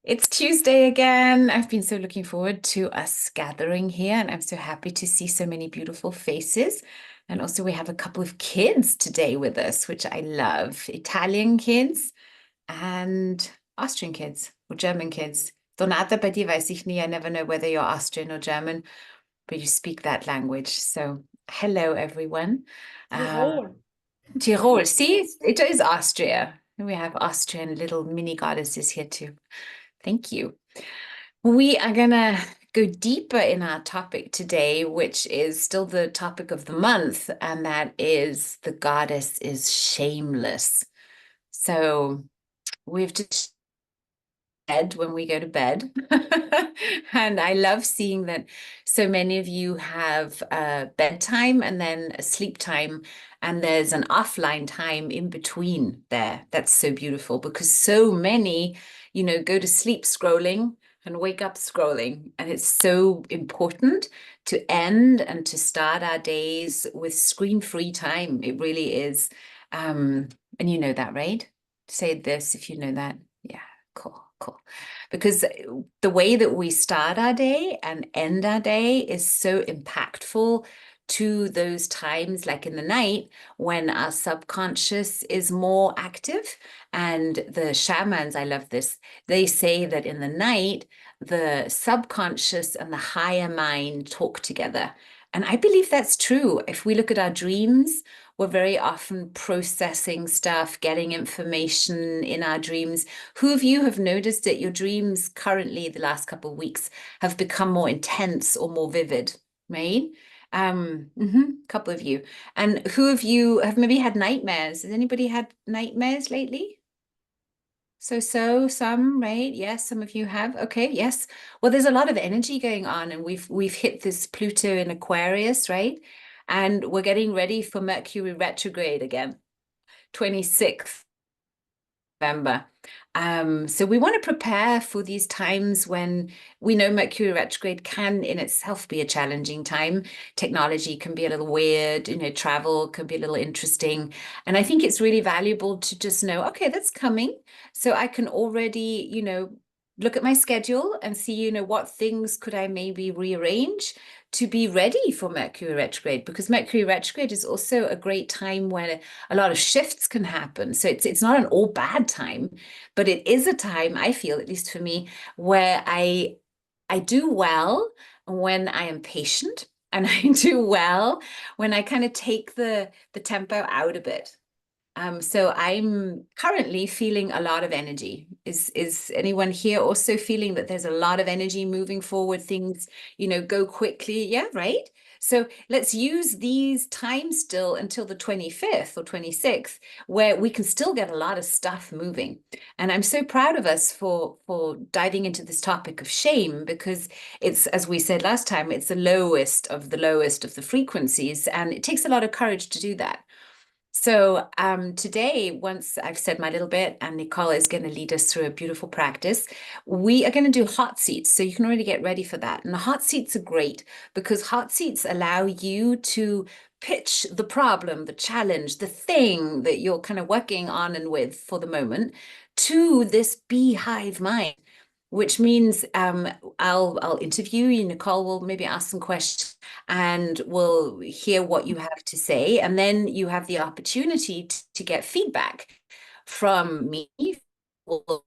It's Tuesday again. I've been so looking forward to us gathering here, and I'm so happy to see so many beautiful faces. And also, we have a couple of kids today with us, which I love. Italian kids and Austrian kids or German kids. Donata, bei dir weiß ich nie. I never know whether you're Austrian or German, but you speak that language. So, hello, everyone. Uh, Tirol. Tirol, see, it is Austria. We have Austrian little mini goddesses here too. Thank you. We are going to go deeper in our topic today, which is still the topic of the month, and that is the goddess is shameless. So we've just bed when we go to bed. And I love seeing that so many of you have bedtime and then a sleep time, and there's an offline time in between there. That's so beautiful because so many, go to sleep scrolling and wake up scrolling. And it's so important to end and to start our days with screen-free time. It really is. And you know that, right? Say this if you know that. Yeah. Cool, cool. Because the way that we start our day and end our day is so impactful to those times, like in the night, when our subconscious is more active. And the shamans, I love this, they say that in the night, the subconscious and the higher mind talk together. And I believe that's true. If we look at our dreams, we're very often processing stuff, getting information in our dreams. Who of you have noticed that your dreams currently, the last couple of weeks, have become more intense or more vivid, right? Couple of you. And who of you have maybe had nightmares? Has anybody had nightmares lately? Some, right? Yes, some of you have. Okay, yes. Well, there's a lot of energy going on, and we've hit this Pluto in Aquarius, right? And we're getting ready for Mercury retrograde again, 26th November. So we want to prepare for these times when we know Mercury retrograde can in itself be a challenging time. Technology can be a little weird, travel can be a little interesting. And I think it's really valuable to just know, okay, that's coming. So I can already, look at my schedule and see, what things could I maybe rearrange to be ready for Mercury retrograde, because Mercury retrograde is also a great time when a lot of shifts can happen. So it's not an all bad time, but it is a time, I feel, at least for me, where I do well when I am patient, and I do well when I kind of take the tempo out a bit. So I'm currently feeling a lot of energy. Is anyone here also feeling that there's a lot of energy moving forward, things, go quickly? Yeah, right. So let's use these times still until the 25th or 26th, where we can still get a lot of stuff moving. And I'm so proud of us for diving into this topic of shame, because it's, as we said last time, it's the lowest of the frequencies, and it takes a lot of courage to do that. So today, once I've said my little bit and Nicole is going to lead us through a beautiful practice, we are going to do hot seats. So you can already get ready for that. And the hot seats are great because hot seats allow you to pitch the problem, the challenge, the thing that you're kind of working on and with for the moment to this beehive mind, which means I'll interview you. Nicole will maybe ask some questions, and we'll hear what you have to say. And then you have the opportunity to get feedback from me. We'll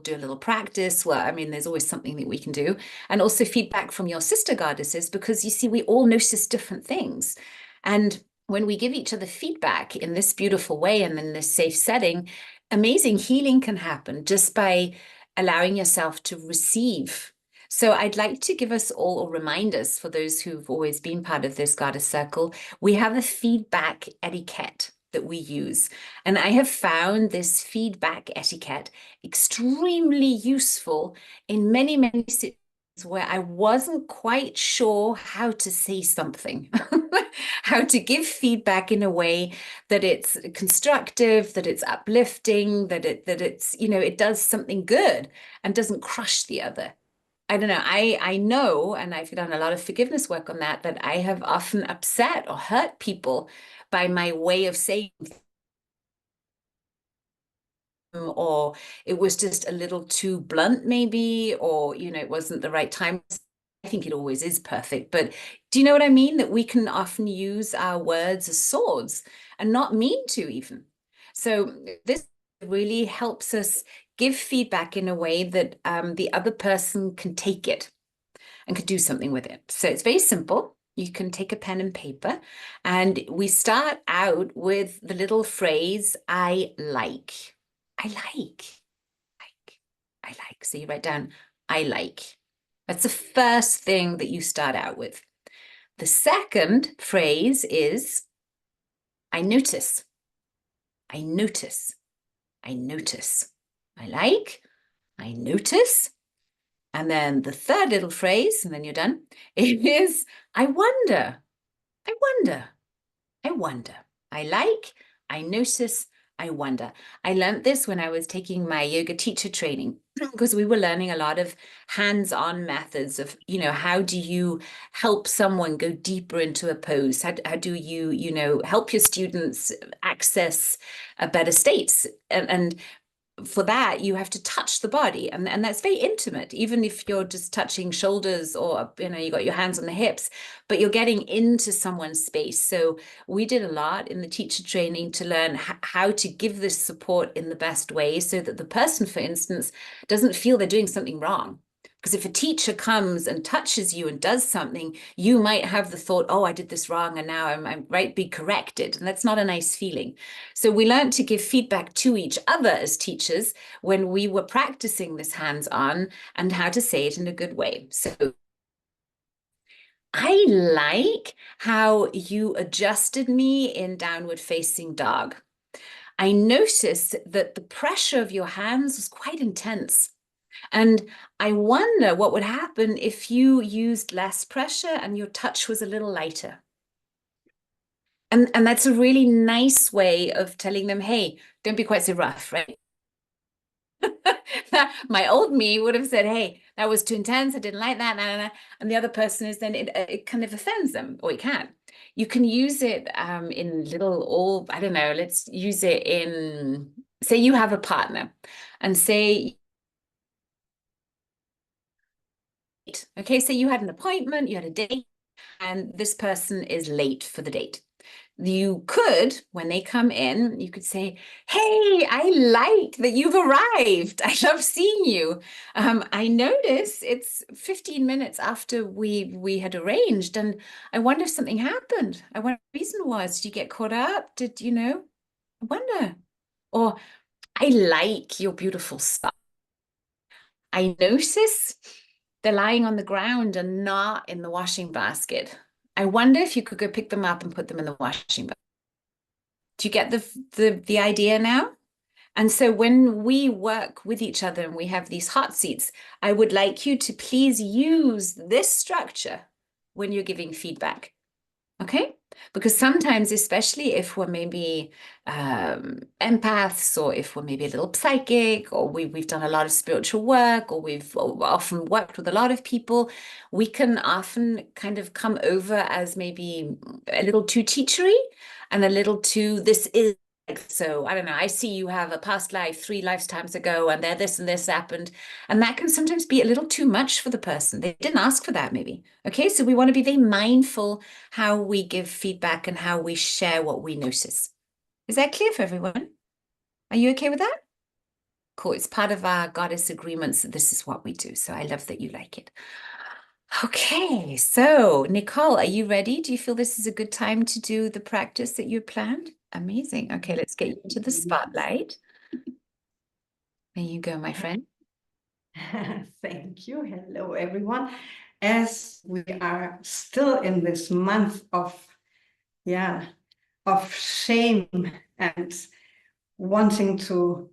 do a little practice. Well, I mean, there's always something that we can do. And also feedback from your sister goddesses, because you see, we all notice different things. And when we give each other feedback in this beautiful way and in this safe setting, amazing healing can happen just by allowing yourself to receive. So I'd like to give us all, or remind us, for those who've always been part of this goddess circle, we have a feedback etiquette that we use. And I have found this feedback etiquette extremely useful in many, many situations where I wasn't quite sure how to say something, how to give feedback in a way that it's constructive, that it's uplifting, that it's, it does something good and doesn't crush the other. I don't know. I know, and I've done a lot of forgiveness work on that, that I have often upset or hurt people by my way of saying or it was just a little too blunt maybe, or it wasn't the right time. I think it always is perfect, but do you know what I mean? That we can often use our words as swords and not mean to even. So this really helps us give feedback in a way that the other person can take it and can do something with it. So it's very simple. You can take a pen and paper, and we start out with the little phrase, I like. I like. I like. So you write down, I like. That's the first thing that you start out with. The second phrase is, I notice. I notice. I notice. I like. I notice. And then the third little phrase, and then you're done, is, I wonder. I wonder. I wonder. I like. I notice. I wonder. I learned this when I was taking my yoga teacher training because we were learning a lot of hands-on methods of, how do you help someone go deeper into a pose? How do you, help your students access a better states? And for that, you have to touch the body, and that's very intimate, even if you're just touching shoulders or you got your hands on the hips, but you're getting into someone's space. So we did a lot in the teacher training to learn how to give this support in the best way so that the person, for instance, doesn't feel they're doing something wrong. Because if a teacher comes and touches you and does something, you might have the thought, oh, I did this wrong and now I'm right, be corrected. And that's not a nice feeling. So we learned to give feedback to each other as teachers when we were practicing this hands-on and how to say it in a good way. So I like how you adjusted me in downward facing dog. I noticed that the pressure of your hands was quite intense. And I wonder what would happen if you used less pressure and your touch was a little lighter. And that's a really nice way of telling them, hey, don't be quite so rough, right? My old me would have said, hey, that was too intense. I didn't like that. Nah, nah, nah. And the other person is then it kind of offends them, or it can. You can use it in little, or I don't know, let's use it in, say you have a partner and say, okay, so you had an appointment, you had a date, and this person is late for the date. You could, when they come in, you could say, hey, I like that you've arrived. I love seeing you. I notice it's 15 minutes after we had arranged, and I wonder if something happened. I wonder what the reason was. Did you get caught up? I wonder. Or I like your beautiful stuff. I notice they're lying on the ground and not in the washing basket. I wonder if you could go pick them up and put them in the washing basket. Do you get the idea now? And so when we work with each other and we have these hot seats, I would like you to please use this structure when you're giving feedback. Okay? Because sometimes, especially if we're maybe empaths, or if we're maybe a little psychic, or we've done a lot of spiritual work, or we've often worked with a lot of people, we can often kind of come over as maybe a little too teachery and a little too, this is so, I don't know, I see you have a past life 3 lifetimes ago, and there this and this happened. And that can sometimes be a little too much for the person. They didn't ask for that, maybe. Okay, so we want to be very mindful how we give feedback and how we share what we notice. Is that clear for everyone? Are you okay with that? Cool. It's part of our goddess agreements that this is what we do. So I love that you like it. Okay, so Nicole, are you ready? Do you feel this is a good time to do the practice that you planned? Amazing. Okay, let's get you into the spotlight. There you go, my friend. Thank you. Hello, everyone. As we are still in this month of shame and wanting to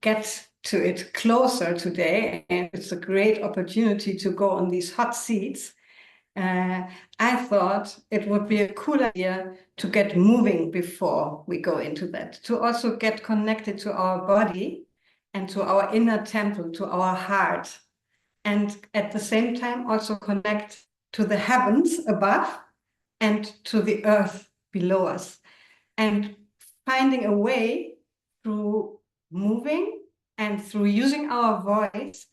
get to it closer today, and it's a great opportunity to go on these hot seats. I thought it would be a cool idea to get moving before we go into that, to also get connected to our body and to our inner temple, to our heart, and at the same time also connect to the heavens above and to the earth below us, and finding a way through moving and through using our voice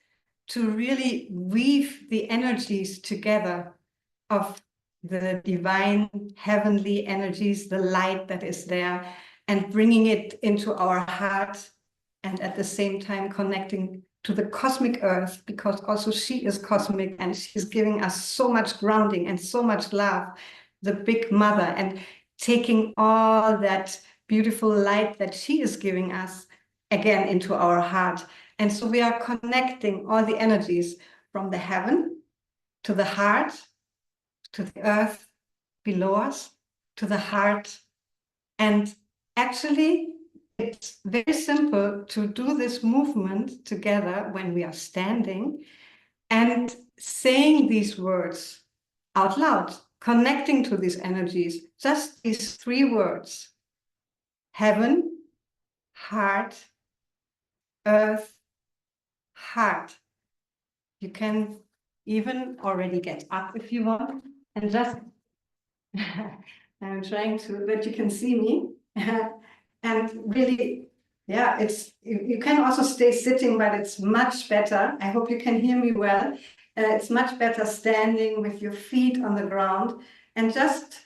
to really weave the energies together of the divine heavenly energies, the light that is there, and bringing it into our heart, and at the same time connecting to the cosmic earth, because also she is cosmic and she's giving us so much grounding and so much love, the big mother, and taking all that beautiful light that she is giving us again into our heart. And so we are connecting all the energies from the heaven to the heart, to the earth below us, to the heart. And actually, it's very simple to do this movement together when we are standing and saying these words out loud, connecting to these energies, just these 3 words: heaven, heart, earth, heart. You can even already get up if you want, and just I'm trying to that you can see me. And really, yeah, it's you can also stay sitting, but it's much better. I hope you can hear me well. It's much better standing with your feet on the ground, and just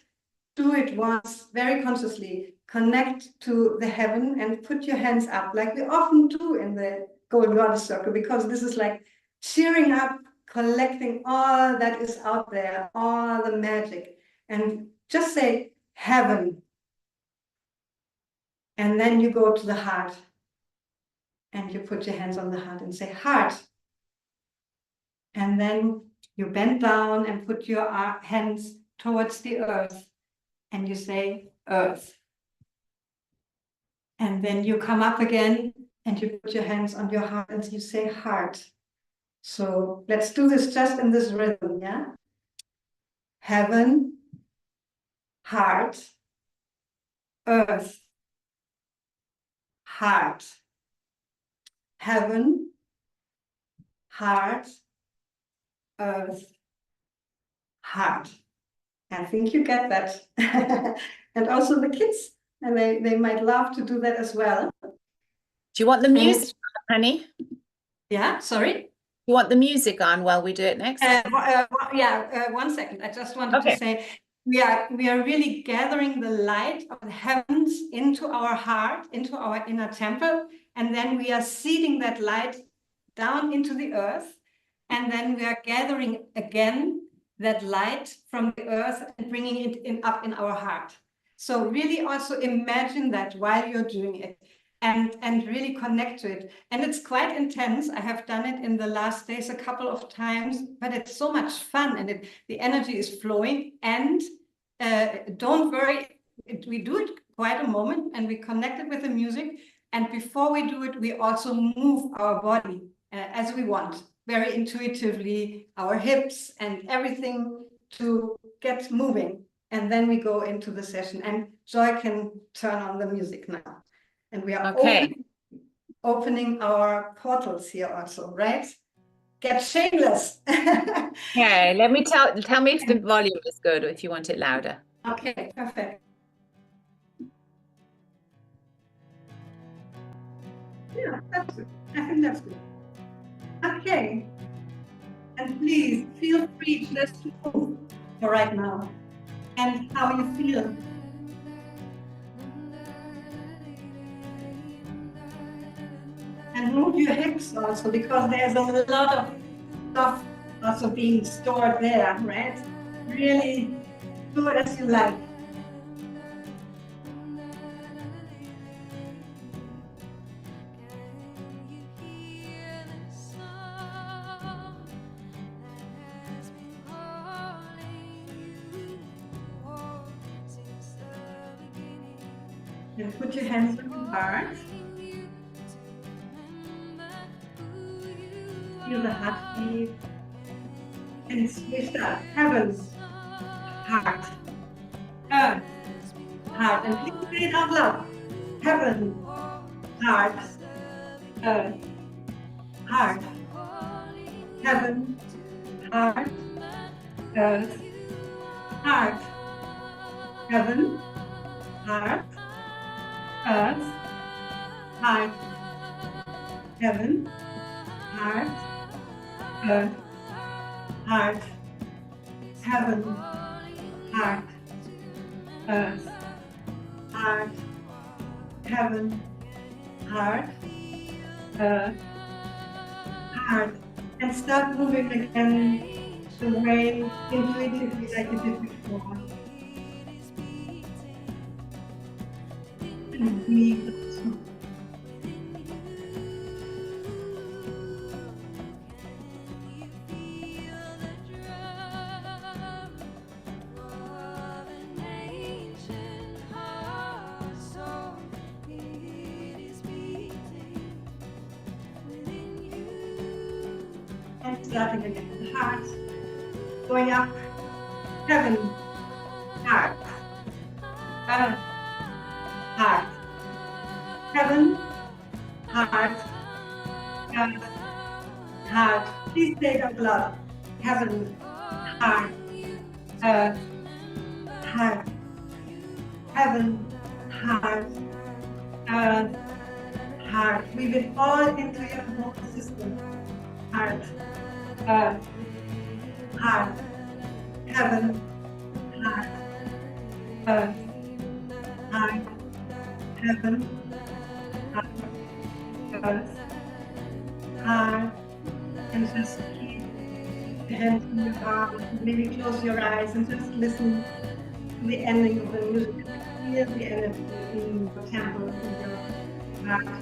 do it once very consciously. Connect to the heaven and put your hands up like we often do in the Golden Goddess Circle, because this is like cheering up, collecting all that is out there, all the magic. And just say heaven. And then you go to the heart and you put your hands on the heart and say heart. And then you bend down and put your hands towards the earth and you say earth. And then you come up again and you put your hands on your heart and you say heart. So let's do this just in this rhythm, yeah? Heaven, heart, earth, heart. Heaven, heart, earth, heart. I think you get that. And also the kids, and they might love to do that as well. Do you want the music on, honey? Yeah, sorry? You want the music on while we do it next? Yeah, 1 second. I just wanted to say we are really gathering the light of the heavens into our heart, into our inner temple, and then we are seeding that light down into the earth, and then we are gathering again that light from the earth and bringing it up in our heart. So really also imagine that while you're doing it, and really connect to it. And it's quite intense. I have done it in the last days a couple of times, but it's so much fun, and the energy is flowing. And don't worry, we do it quite a moment, and we connect it with the music. And before we do it, we also move our body as we want, very intuitively, our hips and everything to get moving. And then we go into the session. And Joy can turn on the music now. And we are opening our portals here also, right? Get shameless. Okay, let me tell me if the volume is good or if you want it louder. Okay, perfect. Yeah, that's good. I think that's good. Okay. And please feel free just to move for right now and how you feel. And move your hips also, because there's a lot of stuff also being stored there, right? Really do it as you like. And put your hands on your heart. Feel the heartbeat. And we start. Heaven, heart, earth, heart. And please say it out loud. Heaven, heart, earth, heart. Heaven, heart, earth, heart. Heaven, heart, earth, heart. heaven, heart, earth, heart, heaven, heart, earth, heart, heaven, heart, earth, heart, and start moving again the way intuitively like you did before. And breathe also. And starting again, the heart going up, heaven, heart, earth, heart, heaven, heart, earth, heart. Please say it out loud. Heaven, heart, earth, heart, heaven, heart, earth, heart. Weave it all into your whole system. Heart, earth, heart, heaven, heart, earth, heart, heaven, heart, earth, heart, and just keep the hands in your heart. Maybe close your eyes and just listen to the ending of the music. Feel the energy in your temple, in your heart.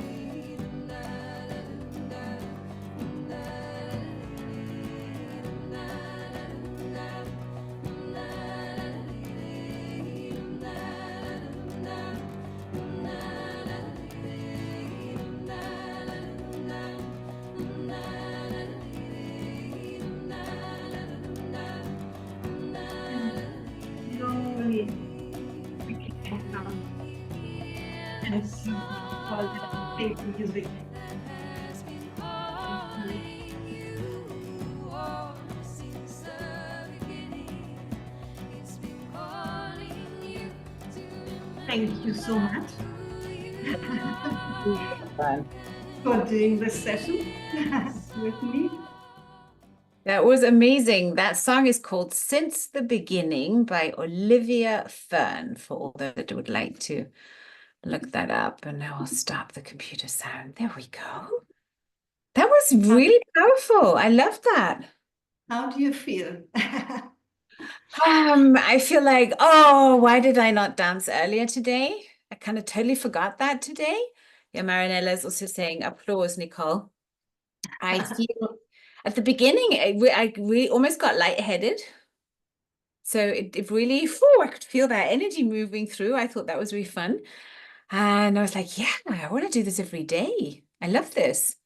Slowly we can come and see all that faith music. Thank you so much Fun. for doing this session with me. That was amazing. That song is called Since the Beginning by Olivia Fern, for all those that would like to look that up. And now I'll stop the computer sound. There we go. That was really powerful. I love that. How do you feel? I feel like, oh, why did I not dance earlier today? I kind of totally forgot that today. Yeah, Marinella is also saying applause, Nicole. I feel at the beginning, we almost got lightheaded. So it really, I could feel that energy moving through. I thought that was really fun. And I was like, yeah, I want to do this every day. I love this.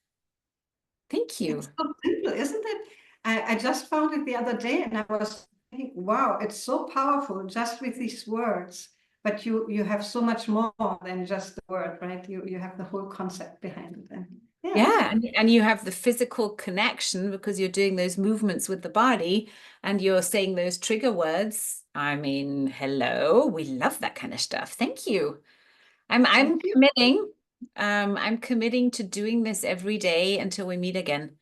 Thank you. It's so simple, isn't it? I just found it the other day and I was thinking, wow, it's so powerful just with these words. But you have so much more than just the word, right? You have the whole concept behind it. And Yeah, and you have the physical connection because you're doing those movements with the body and you're saying those trigger words. I mean, hello, we love that kind of stuff. Thank you. I'm thank you. committing. I'm committing to doing this every day until we meet again.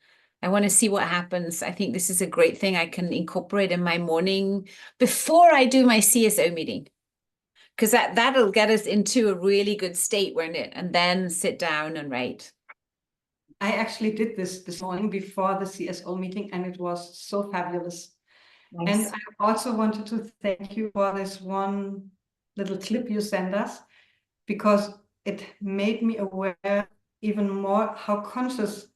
I want to see what happens. I think this is a great thing I can incorporate in my morning before I do my CSO meeting. Because that'll get us into a really good state, won't it? And then sit down and write. I actually did this morning before the CSO meeting and it was so fabulous. Nice. And I also wanted to thank you for this one little clip you sent us because it made me aware even more how conscious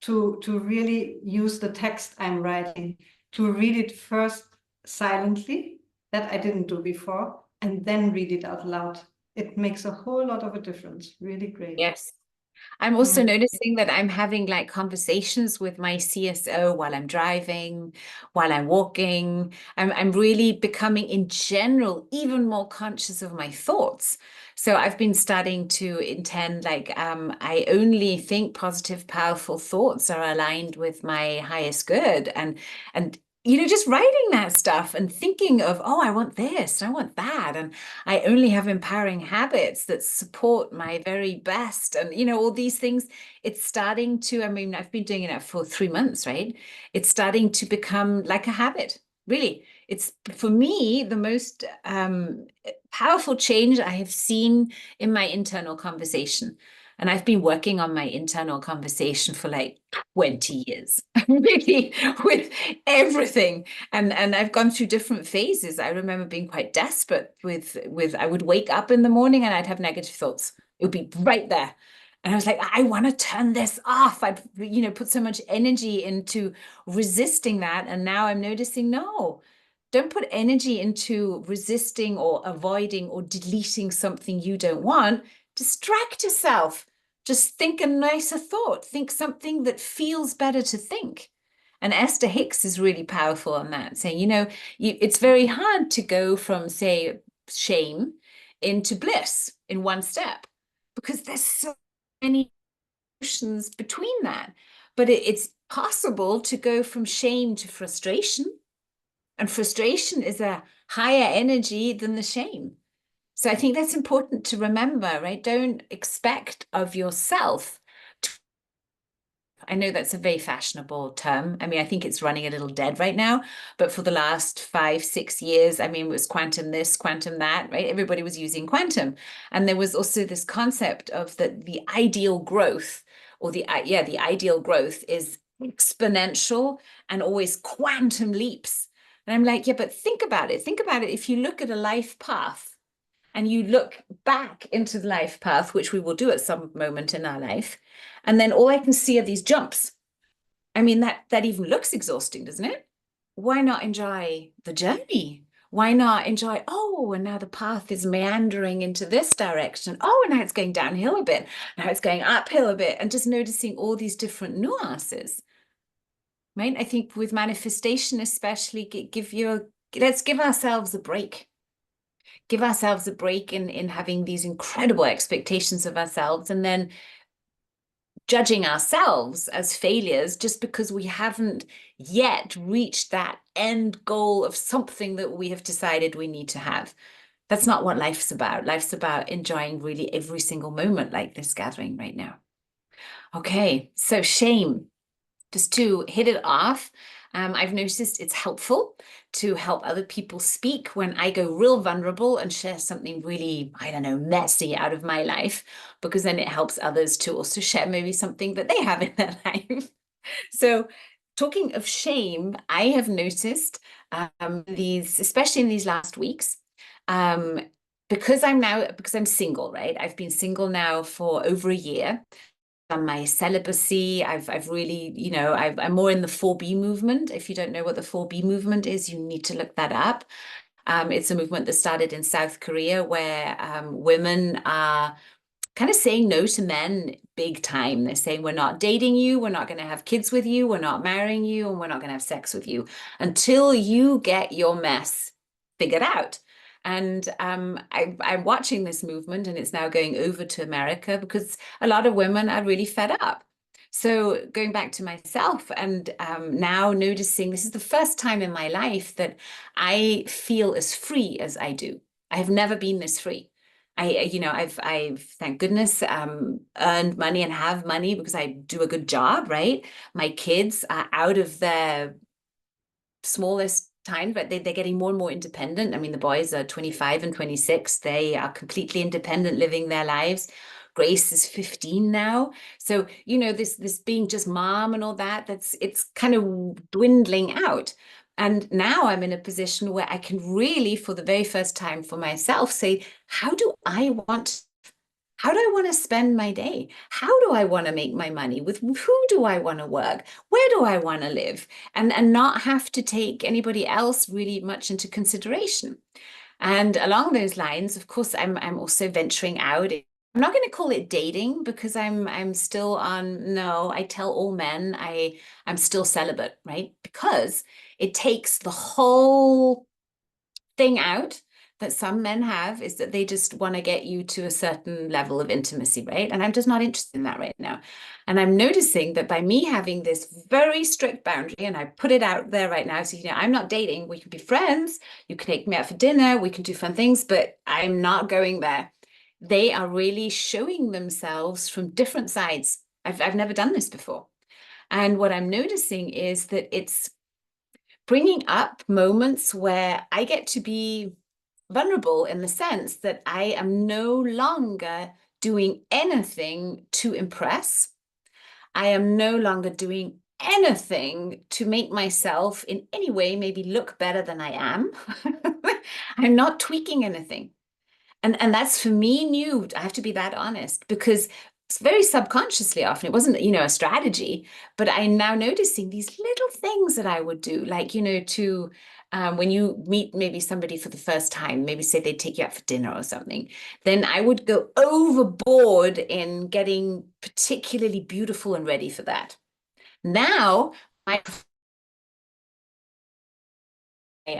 to really use the text I'm writing, to read it first silently, that I didn't do before, and then read it out loud. It makes a whole lot of a difference. Really great. Yes. I'm also Mm. noticing that I'm having like conversations with my CSO while I'm driving, while I'm walking. I'm really becoming in general even more conscious of my thoughts. So I've been starting to intend like I only think positive, powerful thoughts are aligned with my highest good. And just writing that stuff and thinking of, oh, I want this, and I want that, and I only have empowering habits that support my very best, and all these things. It's starting to, I mean, I've been doing it for 3 months, right? It's starting to become like a habit, really. It's, for me, the most powerful change I have seen in my internal conversation. And I've been working on my internal conversation for like 20 years, really, with everything. And I've gone through different phases. I remember being quite desperate with I would wake up in the morning and I'd have negative thoughts. It would be right there. And I was like, I want to turn this off. I'd, put so much energy into resisting that. And now I'm noticing, no, don't put energy into resisting or avoiding or deleting something you don't want. Distract yourself. Just think a nicer thought. Think something that feels better to think. And Esther Hicks is really powerful on that, saying, it's very hard to go from, say, shame into bliss in one step, because there's so many emotions between that. But it's possible to go from shame to frustration. And frustration is a higher energy than the shame. So I think that's important to remember, right? Don't expect of yourself. I know that's a very fashionable term. I mean, I think it's running a little dead right now, but for the last 5, 6 years, I mean, it was quantum this, quantum that, right? Everybody was using quantum. And there was also this concept of the ideal growth, or the ideal growth is exponential and always quantum leaps. And I'm like, yeah, but think about it. Think about it. If you look at a life path, and you look back into the life path, which we will do at some moment in our life, and then all I can see are these jumps. I mean, that even looks exhausting, doesn't it? Why not enjoy the journey? Why not enjoy, oh, and now the path is meandering into this direction. Oh, and now it's going downhill a bit. Now it's going uphill a bit, and just noticing all these different nuances, right? I think with manifestation, especially, let's give ourselves a break. Give ourselves a break in having these incredible expectations of ourselves, and then judging ourselves as failures just because we haven't yet reached that end goal of something that we have decided we need to have. That's not what life's about. Life's about enjoying really every single moment, like this gathering right now. Okay, so shame. Just to hit it off, I've noticed it's helpful to help other people speak when I go real vulnerable and share something really, I don't know, messy out of my life, because then it helps others to also share maybe something that they have in their life. So, talking of shame, I have noticed especially in these last weeks, um, because I'm single, right? I've been single now for over a year. On my celibacy, I've really, I'm more in the 4B movement. If you don't know what the 4B movement is, you need to look that up. It's a movement that started in South Korea, where women are kind of saying no to men big time. They're saying, we're not dating you, we're not going to have kids with you, we're not marrying you, and we're not going to have sex with you until you get your mess figured out. And I'm watching this movement, and it's now going over to America because a lot of women are really fed up. So going back to myself, and now noticing this is the first time in my life that I feel as free as I do. I have never been this free. I've thank goodness earned money and have money because I do a good job, right? My kids are out of their smallest time, but they're getting more and more independent. I mean, the boys are 25 and 26. They are completely independent, living their lives. Grace is 15 now. So, this being just mom and all that, it's kind of dwindling out. And now I'm in a position where I can really, for the very first time for myself, say, how do I want to spend my day? How do I want to make my money? With who do I want to work? Where do I want to live? And not have to take anybody else really much into consideration. And along those lines, of course, I'm also venturing out. I'm not going to call it dating, because I'm still on, no, I tell all men I'm still celibate, right? Because it takes the whole thing out that some men have is that they just want to get you to a certain level of intimacy, right? And I'm just not interested in that right now. And I'm noticing that by me having this very strict boundary, and I put it out there right now, so, I'm not dating, we can be friends, you can take me out for dinner, we can do fun things, but I'm not going there. They are really showing themselves from different sides. I've never done this before. And what I'm noticing is that it's bringing up moments where I get to be vulnerable in the sense that I am no longer doing anything to impress. I am no longer doing anything to make myself in any way maybe look better than I am. I'm not tweaking anything. And that's for me new. I have to be that honest because it's very subconsciously often. It wasn't, a strategy, but I'm now noticing these little things that I would do, like, to when you meet maybe somebody for the first time, maybe say they'd take you out for dinner or something, then I would go overboard in getting particularly beautiful and ready for that. Now, I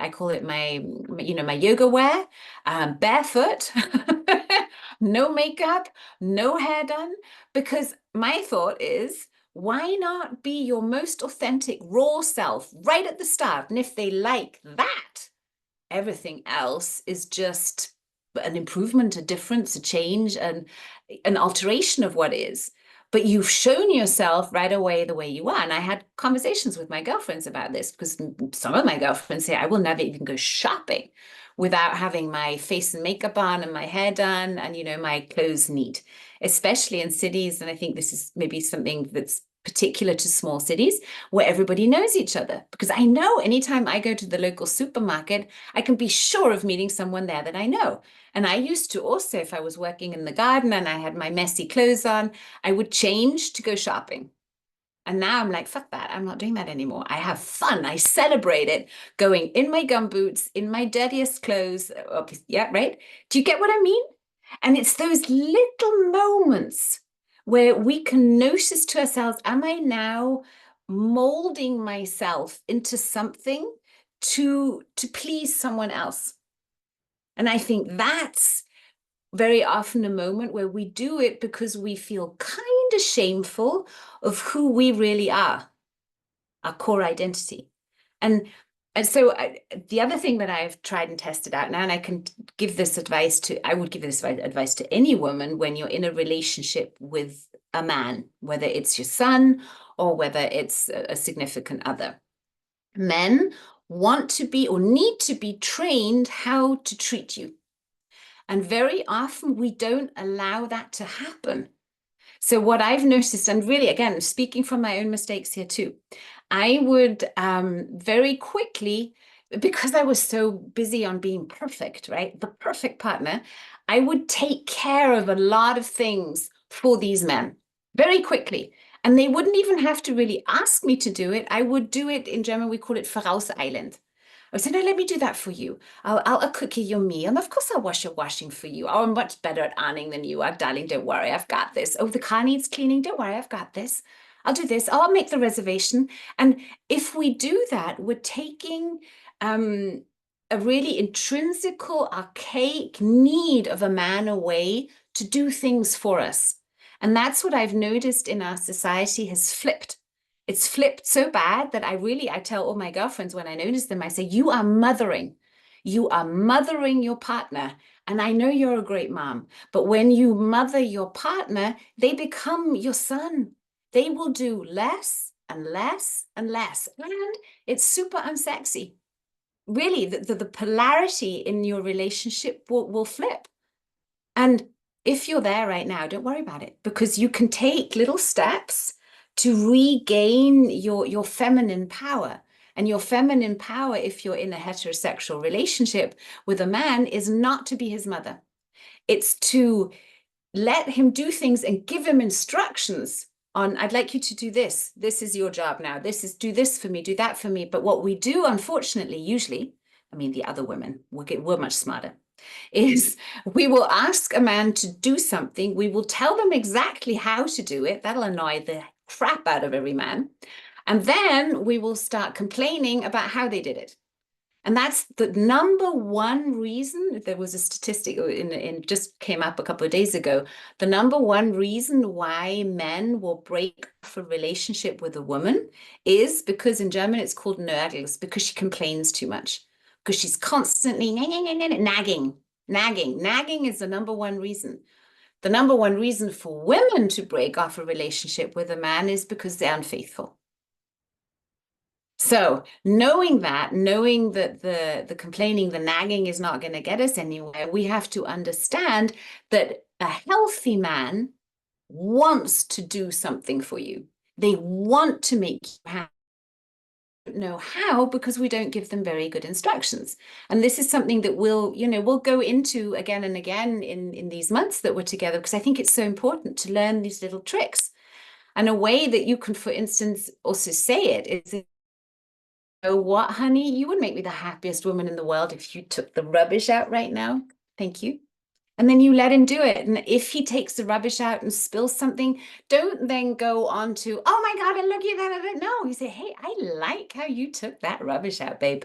call it my yoga wear, barefoot, no makeup, no hair done, because my thought is, why not be your most authentic, raw self right at the start? And if they like that, everything else is just an improvement, a difference, a change, and an alteration of what is. But you've shown yourself right away the way you are. And I had conversations with my girlfriends about this because some of my girlfriends say, I will never even go shopping without having my face and makeup on and my hair done and, my clothes neat, especially in cities. And I think this is maybe something that's particular to small cities where everybody knows each other. Because I know anytime I go to the local supermarket, I can be sure of meeting someone there that I know. And I used to also, if I was working in the garden and I had my messy clothes on, I would change to go shopping. And now I'm like, fuck that. I'm not doing that anymore. I have fun. I celebrate it going in my gumboots, in my dirtiest clothes. Yeah, right. Do you get what I mean? And it's those little moments where we can notice to ourselves, am I now molding myself into something to please someone else? And I think that's very often a moment where we do it because we feel kind of shameful of who we really are, our core identity. And so the other thing that I've tried and tested out now, and I can give this advice I would give this advice to any woman when you're in a relationship with a man, whether it's your son or whether it's a significant other. Men want to be or need to be trained how to treat you. And very often we don't allow that to happen. So what I've noticed, and really, again, speaking from my own mistakes here too, I would very quickly, because I was so busy on being perfect, right? The perfect partner, I would take care of a lot of things for these men very quickly. And they wouldn't even have to really ask me to do it. I would do it. In German, we call it vorauseilend. I would say, no, let me do that for you. I'll cook you your meal. And of course, I'll wash your washing for you. Oh, I'm much better at ironing than you are, darling. Don't worry, I've got this. Oh, the car needs cleaning. Don't worry, I've got this. I'll do this. I'll make the reservation. And if we do that, we're taking a really intrinsical, archaic need of a man away to do things for us. And that's what I've noticed in our society has flipped. It's flipped so bad that I tell all my girlfriends when I notice them, I say, you are mothering. You are mothering your partner. And I know you're a great mom, but when you mother your partner, they become your son. They will do less and less and less. And it's super unsexy. Really, the polarity in your relationship will flip. And if you're there right now, don't worry about it because you can take little steps to regain your feminine power. And your feminine power, if you're in a heterosexual relationship with a man, is not to be his mother. It's to let him do things and give him instructions on, I'd like you to do this. This is your job now. Do this for me, do that for me. But what we do, unfortunately, usually, I mean, the other women, we're much smarter, is we will ask a man to do something. We will tell them exactly how to do it. That'll annoy the crap out of every man. And then we will start complaining about how they did it. And that's the number one reason. There was a statistic in just came up a couple of days ago. The number one reason why men will break off a relationship with a woman is because in German it's called nörgels, because she complains too much, because she's constantly nagging. Nagging is the number one reason. The number one reason for women to break off a relationship with a man is because they're unfaithful. So knowing that the complaining, the nagging is not going to get us anywhere, we have to understand that a healthy man wants to do something for you. They want to make you happy. Know how because we don't give them very good instructions. And this is something that we'll go into again and again in these months that we're together, because I think it's so important to learn these little tricks. And a way that you can, for instance, also say it is, "Oh, what, honey? You would make me the happiest woman in the world if you took the rubbish out right now. Thank you." And then you let him do it. And if he takes the rubbish out and spills something, don't then go on to, "Oh my God, and look at that." No, you say, "Hey, I like how you took that rubbish out, babe.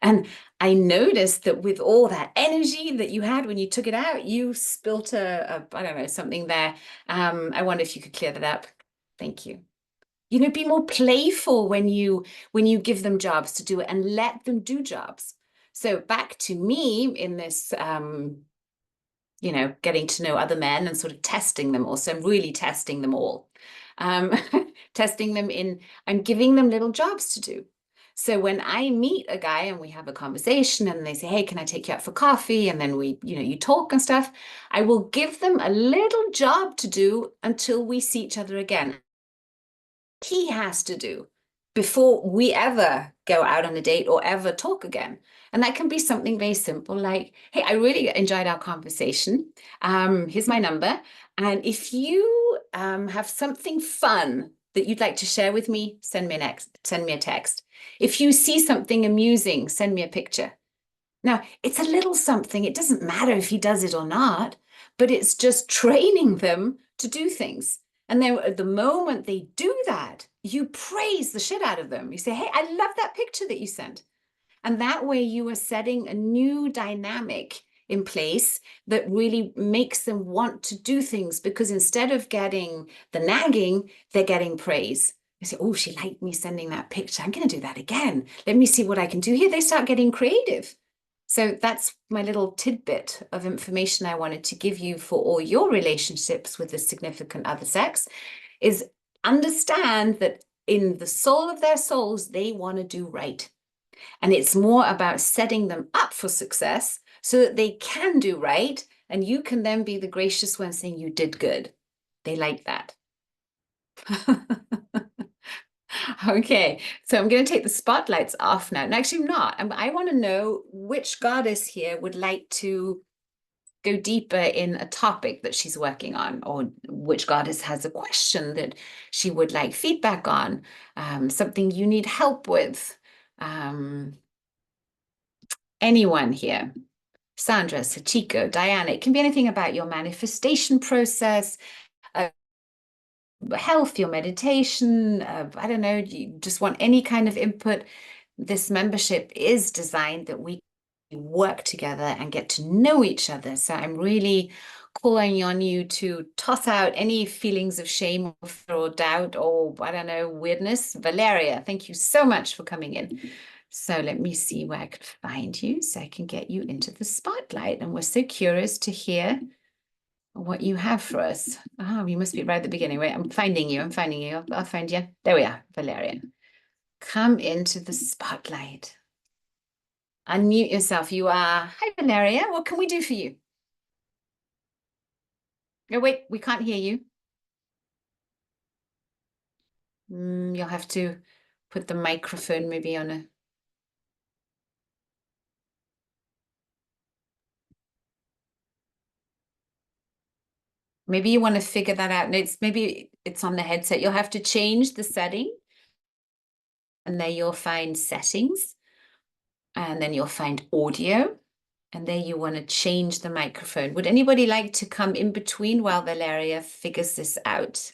And I noticed that with all that energy that you had when you took it out, you spilt I don't know, something there. I wonder if you could clear that up. Thank you." Be more playful when you give them jobs to do it, and let them do jobs. So back to me in this, getting to know other men and sort of testing them also. I'm really testing them all. Um, testing them I'm giving them little jobs to do. So when I meet a guy and we have a conversation and they say, "Hey, can I take you out for coffee?" And then you talk and stuff, I will give them a little job to do until we see each other again. He has to do before we ever go out on a date or ever talk again. And that can be something very simple like, "Hey, I really enjoyed our conversation. Here's my number. And if you have something fun that you'd like to share with me, send me a text. If you see something amusing, send me a picture." Now, it's a little something. It doesn't matter if he does it or not, but it's just training them to do things. And then at the moment they do that, you praise the shit out of them. You say, "Hey, I love that picture that you sent." And that way you are setting a new dynamic in place that really makes them want to do things, because instead of getting the nagging, they're getting praise. They say, "Oh, she liked me sending that picture. I'm going to do that again. Let me see what I can do here." They start getting creative. So that's my little tidbit of information I wanted to give you for all your relationships with the significant other sex, is understand that in the soul of their souls, they want to do right. And it's more about setting them up for success so that they can do right. And you can then be the gracious one saying, "You did good." They like that. Okay, so I'm going to take the spotlights off now. No, actually, I'm not. I want to know which goddess here would like to go deeper in a topic that she's working on, or which goddess has a question that she would like feedback on, something you need help with. Anyone here? Sandra, Sachiko, Diana. It can be anything about your manifestation process, health, your meditation. I don't know, you just want any kind of input. This membership is designed that we work together and get to know each other. So I'm really calling on you to toss out any feelings of shame or doubt or, I don't know, weirdness. Valeria, thank you so much for coming in. So let me see where I could find you so I can get you into the spotlight. And we're so curious to hear what you have for us. Oh, you must be right at the beginning. Wait, I'm finding you. I'll find you. There we are, Valeria. Come into the spotlight. Unmute yourself. You are. Hi, Valeria. What can we do for you? Oh, wait, we can't hear you. You'll have to put the microphone maybe on a. Maybe you want to figure that out. And maybe it's on the headset. You'll have to change the setting. And there you'll find settings. And then you'll find audio. And there you want to change the microphone. Would anybody like to come in between while Valeria figures this out?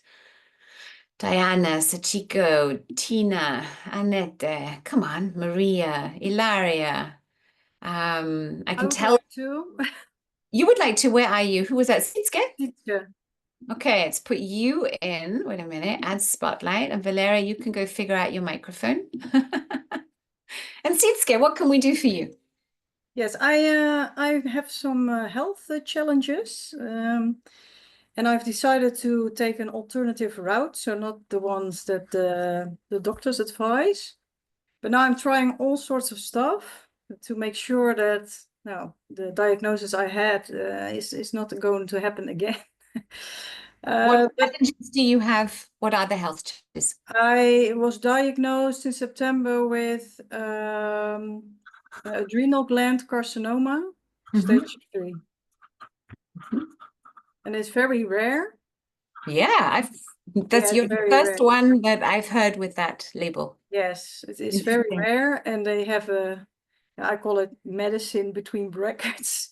Diana, Sachiko, Tina, Annette, come on, Maria, Ilaria, I I can would tell like to. you would like to. Where are you? Who was that? Sitske? Teacher. Okay, let's put you in. Wait a minute. Add spotlight. And Valeria, you can go figure out your microphone. And Sitske, what can we do for you? Yes, I have some health challenges, and I've decided to take an alternative route, so not the ones that the doctors advise. But now I'm trying all sorts of stuff to make sure that no, the diagnosis I had is not going to happen again. What But challenges do you have? What are the health challenges? I was diagnosed in September with adrenal gland carcinoma, Mhm. stage 3. And it's very rare. Yeah, Yeah, that's it's you're the very first rare. one that I've heard with that label. Yes, it is very Interesting. rare, and they have I call it medicine between brackets.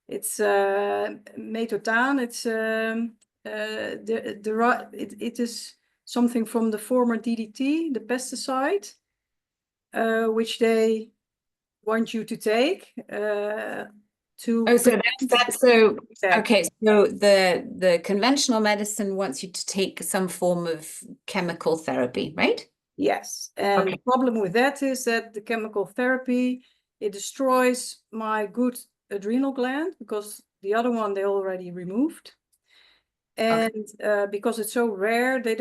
It's metotan. It's it is something from the former DDT, the pesticide, which they want you to take to Oh, so prevent that's so attack. okay. So the conventional medicine wants you to take some form of chemical therapy, right? Yes, and the Okay. problem with that is that the chemical therapy, it destroys my good adrenal gland because the other one they already removed. Okay. And because it's so rare, they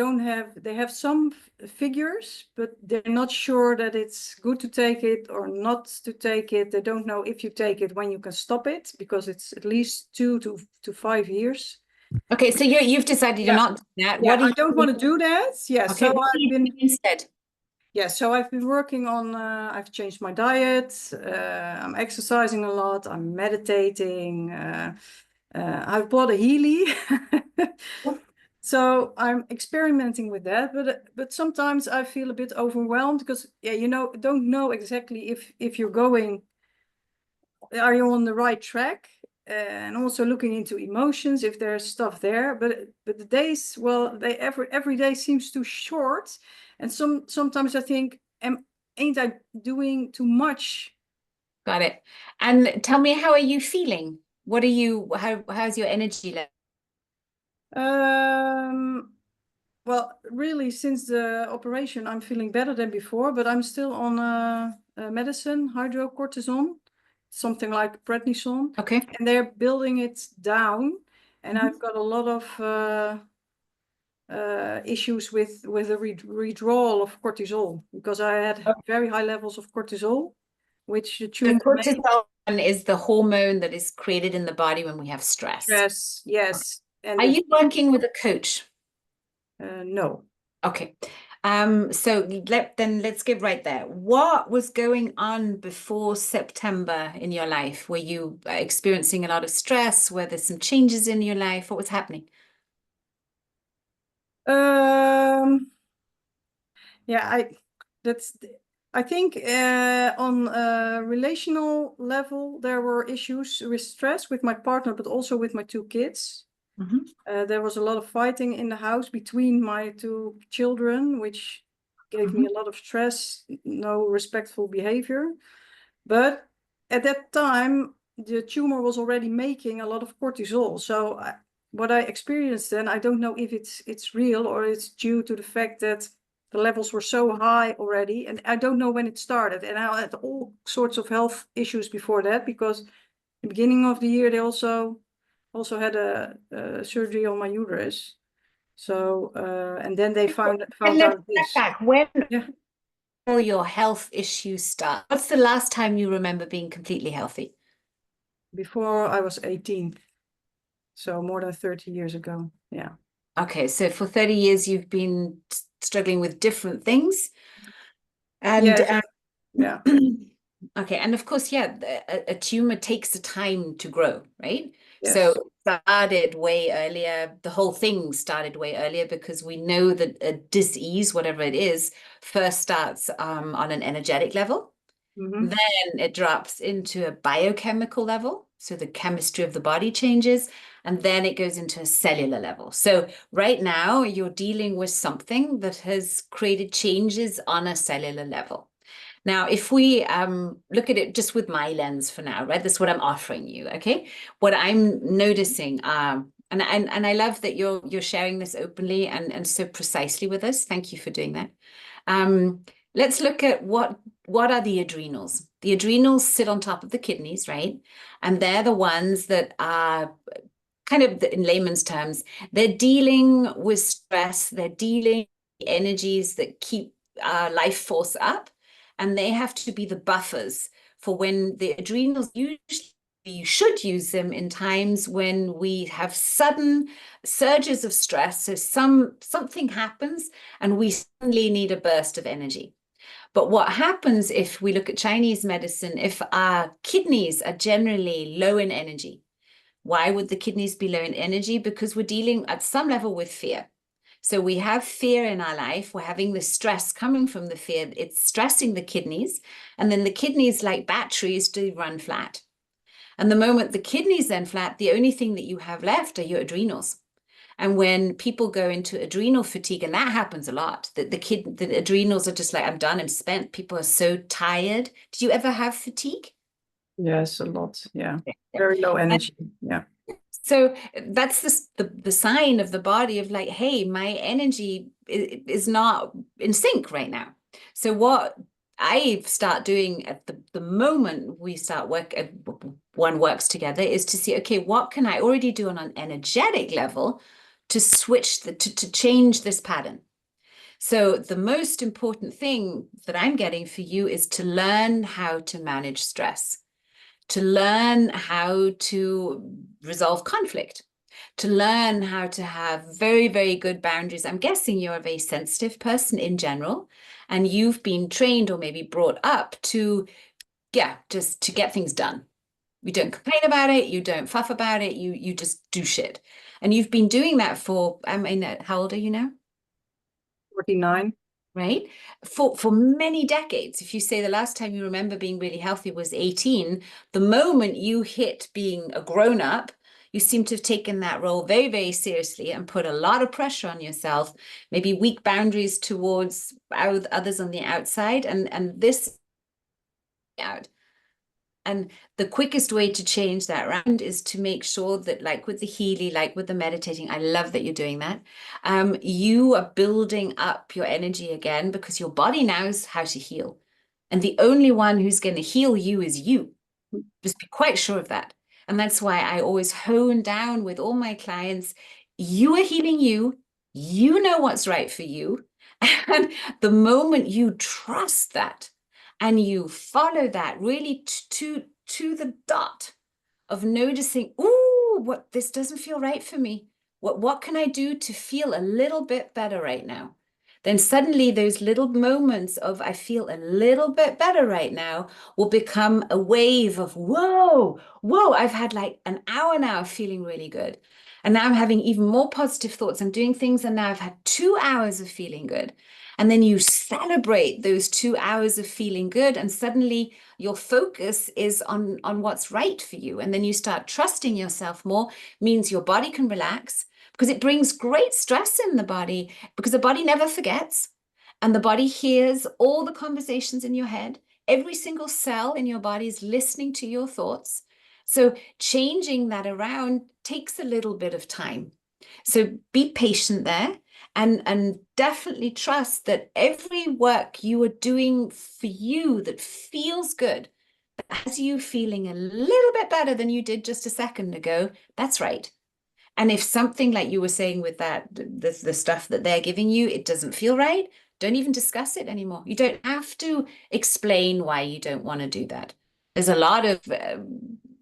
have some figures, but they're not sure that it's good to take it or not to take it. They don't know if you take it when you can stop it because it's at least 2 to 5 years. Okay, so you've decided you're Yeah, not doing that. yeah, What are I you don't want to do that. Yeah, okay, so what are I've you been doing instead? Yeah, so I've been working on, I've changed my diet, I'm exercising a lot, I'm meditating, I've bought a Healy. So I'm experimenting with that, but sometimes I feel a bit overwhelmed because yeah, don't know exactly if you're going, are you on the right track? And also looking into emotions, if there's stuff there. But the days, well, they every day seems too short, and sometimes I think, ain't I doing too much? Got it. And tell me, how are you feeling? What are you, how's your energy level? Um, well, really, since the operation, I'm feeling better than before, but I'm still on medicine, hydrocortisone, something like prednisone, Okay. and they're building it down. And Mhm. I've got a lot of issues with the withdrawal of cortisol because I had very high levels of cortisol, which the So tumor made. cortisol is the hormone that is created in the body when we have stress. Stress, yes, and Are you working with a coach? no. Okay. So let's get right there. What was going on before September in your life? Were you experiencing a lot of stress? Were there some changes in your life? What was happening? Um, yeah, that's I think on a relational level there were issues with stress with my partner, but also with my 2 kids. Mhm. There was a lot of fighting in the house between my 2 children, which gave me Mhm. a lot of stress, no respectful behavior. But at that time, the tumor was already making a lot of cortisol. So what I experienced then, I don't know if it's real or it's due to the fact that the levels were so high already, and I don't know when it started. And I had all sorts of health issues before that because the beginning of the year they also had a surgery on my uterus. So and then they And found let's out step this. back. When Yeah, will your health issues start? What's the last time you remember being completely healthy? before I was 18. So more than 30 years ago. Yeah. Okay, so for 30 years you've been struggling with different things. And Yes. Yeah. okay, and of course, yeah, a tumor takes a time to grow, right? So Yes. it started way earlier. The whole thing started way earlier because we know that a disease, whatever it is, first starts on an energetic level. Mm-hmm. Then it drops into a biochemical level. So the chemistry of the body changes, and then it goes into a cellular level. So right now, you're dealing with something that has created changes on a cellular level. Now, if we look at it just with my lens for now, right? That's what I'm offering you, okay? What I'm noticing, and I love that you're sharing this openly and so precisely with us. Thank you for doing that. Let's look at what are the adrenals. The adrenals sit on top of the kidneys, right? And they're the ones that are kind of, in layman's terms, they're dealing with stress, they're dealing with energies that keep life force up, and they have to be the buffers for when the adrenals usually, you should use them in times when we have sudden surges of stress. So something happens and we suddenly need a burst of energy. But what happens if we look at Chinese medicine, if our kidneys are generally low in energy? Why would the kidneys be low in energy? Because we're dealing at some level with fear. So we have fear in our life. We're having the stress coming from the fear. It's stressing the kidneys. And then the kidneys, like batteries, do run flat. And the moment the kidneys then flat, the only thing that you have left are your adrenals. And when people go into adrenal fatigue, and that happens a lot, that the adrenals are just like, I'm done, I'm spent. People are so tired. Did you ever have fatigue? Yes, a lot. Yeah. Very low energy. Yeah. So that's the sign of the body of like, hey, my energy is not in sync right now. So what I start doing at the moment we start one works together is to see, okay, what can I already do on an energetic level to switch to change this pattern? So the most important thing that I'm getting for you is to learn how to manage stress, to learn how to resolve conflict, to learn how to have very, very good boundaries. I'm guessing you're a very sensitive person in general, and you've been trained or maybe brought up to, yeah, just to get things done. You don't complain about it, you don't fuff about it, you just do shit. And you've been doing that for, I mean, how old are you now? 49. Right? For many decades. If you say the last time you remember being really healthy was 18, the moment you hit being a grown up, you seem to have taken that role very, very seriously and put a lot of pressure on yourself, maybe weak boundaries towards others on the outside, and this out. And the quickest way to change that around is to make sure that, like with the Healy, like with the meditating, I love that you're doing that. You are building up your energy again because your body knows how to heal. And the only one who's going to heal you is you. Just be quite sure of that. And that's why I always hone down with all my clients. You are healing you. You know what's right for you. And the moment you trust that and you follow that really to the dot of noticing, ooh, what this doesn't feel right for me. What can I do to feel a little bit better right now? Then suddenly those little moments of I feel a little bit better right now will become a wave of whoa, I've had like an hour now of feeling really good. And now I'm having even more positive thoughts. I'm doing things, and now I've had 2 hours of feeling good. And then you celebrate those 2 hours of feeling good, and suddenly your focus is on what's right for you. And then you start trusting yourself more, means your body can relax because it brings great stress in the body, because the body never forgets. And the body hears all the conversations in your head. Every single cell in your body is listening to your thoughts. So changing that around takes a little bit of time. So be patient there, and definitely trust that every work you are doing for you that feels good, that has you feeling a little bit better than you did just a second ago, that's right. And if something like you were saying with that, the stuff that they're giving you, it doesn't feel right, don't even discuss it anymore. You don't have to explain why you don't want to do that. There's a lot of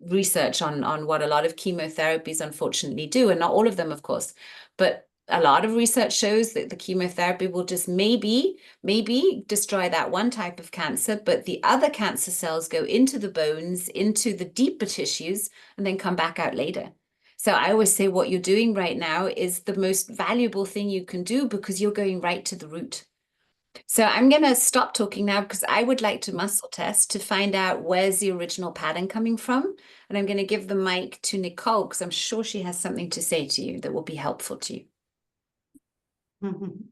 research on what a lot of chemotherapies unfortunately do, and not all of them, of course, but a lot of research shows that the chemotherapy will just maybe destroy that one type of cancer, but the other cancer cells go into the bones, into the deeper tissues, and then come back out later. So I always say what you're doing right now is the most valuable thing you can do, because you're going right to the root. So I'm going to stop talking now, because I would like to muscle test to find out where's the original pattern coming from. And I'm going to give the mic to Nicole, because I'm sure she has something to say to you that will be helpful to you. Mhm.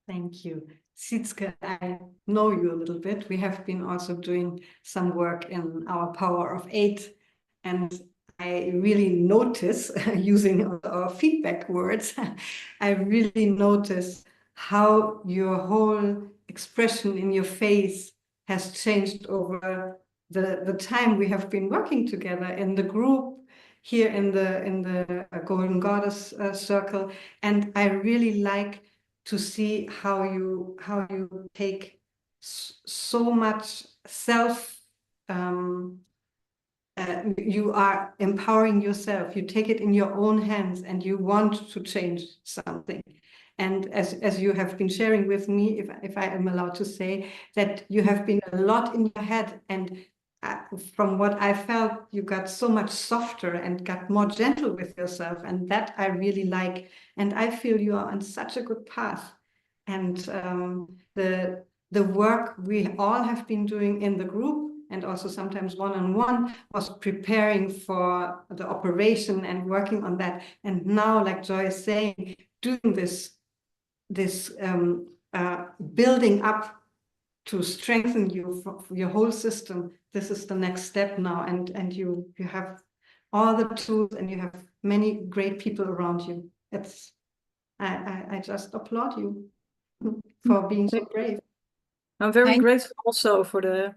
Thank you. Sitske, I know you a little bit. We have been also doing some work in our Power of Eight, and I really notice, using our feedback words, I really notice how your whole expression in your face has changed over the time we have been working together in the group here in the Golden Goddess circle. And I really like to see how you take so much self, you are empowering yourself, you take it in your own hands and you want to change something. And as you have been sharing with me, if I am allowed to say, that you have been a lot in your head, and from what I felt, you got so much softer and got more gentle with yourself, and that I really like. And I feel you are on such a good path. And the work we all have been doing in the group, and also sometimes one-on-one, was preparing for the operation and working on that. And now, like Joy is saying, doing this building up to strengthen you for your whole system. This is the next step now, and you have all the tools, and you have many great people around you. It's I just applaud you for being so brave. I'm very Thank- grateful also for the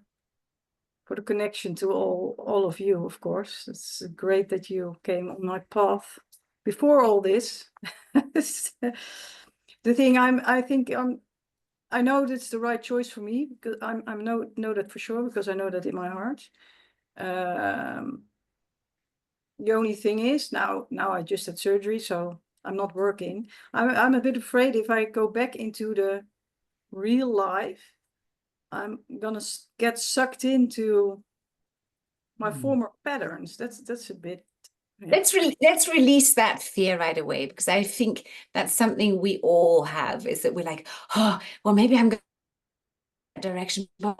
connection to all of you, of course. It's great that you came on my path before all this. The thing I think I know that's the right choice for me, because I know that for sure, because I know that in my heart. The only thing is now I just had surgery, so I'm not working. I'm a bit afraid if I go back into the real life, I'm gonna get sucked into my former patterns. That's a bit. Yeah. Let's release that fear right away, because I think that's something we all have, is that we're like, oh, well, maybe I'm going that direction, but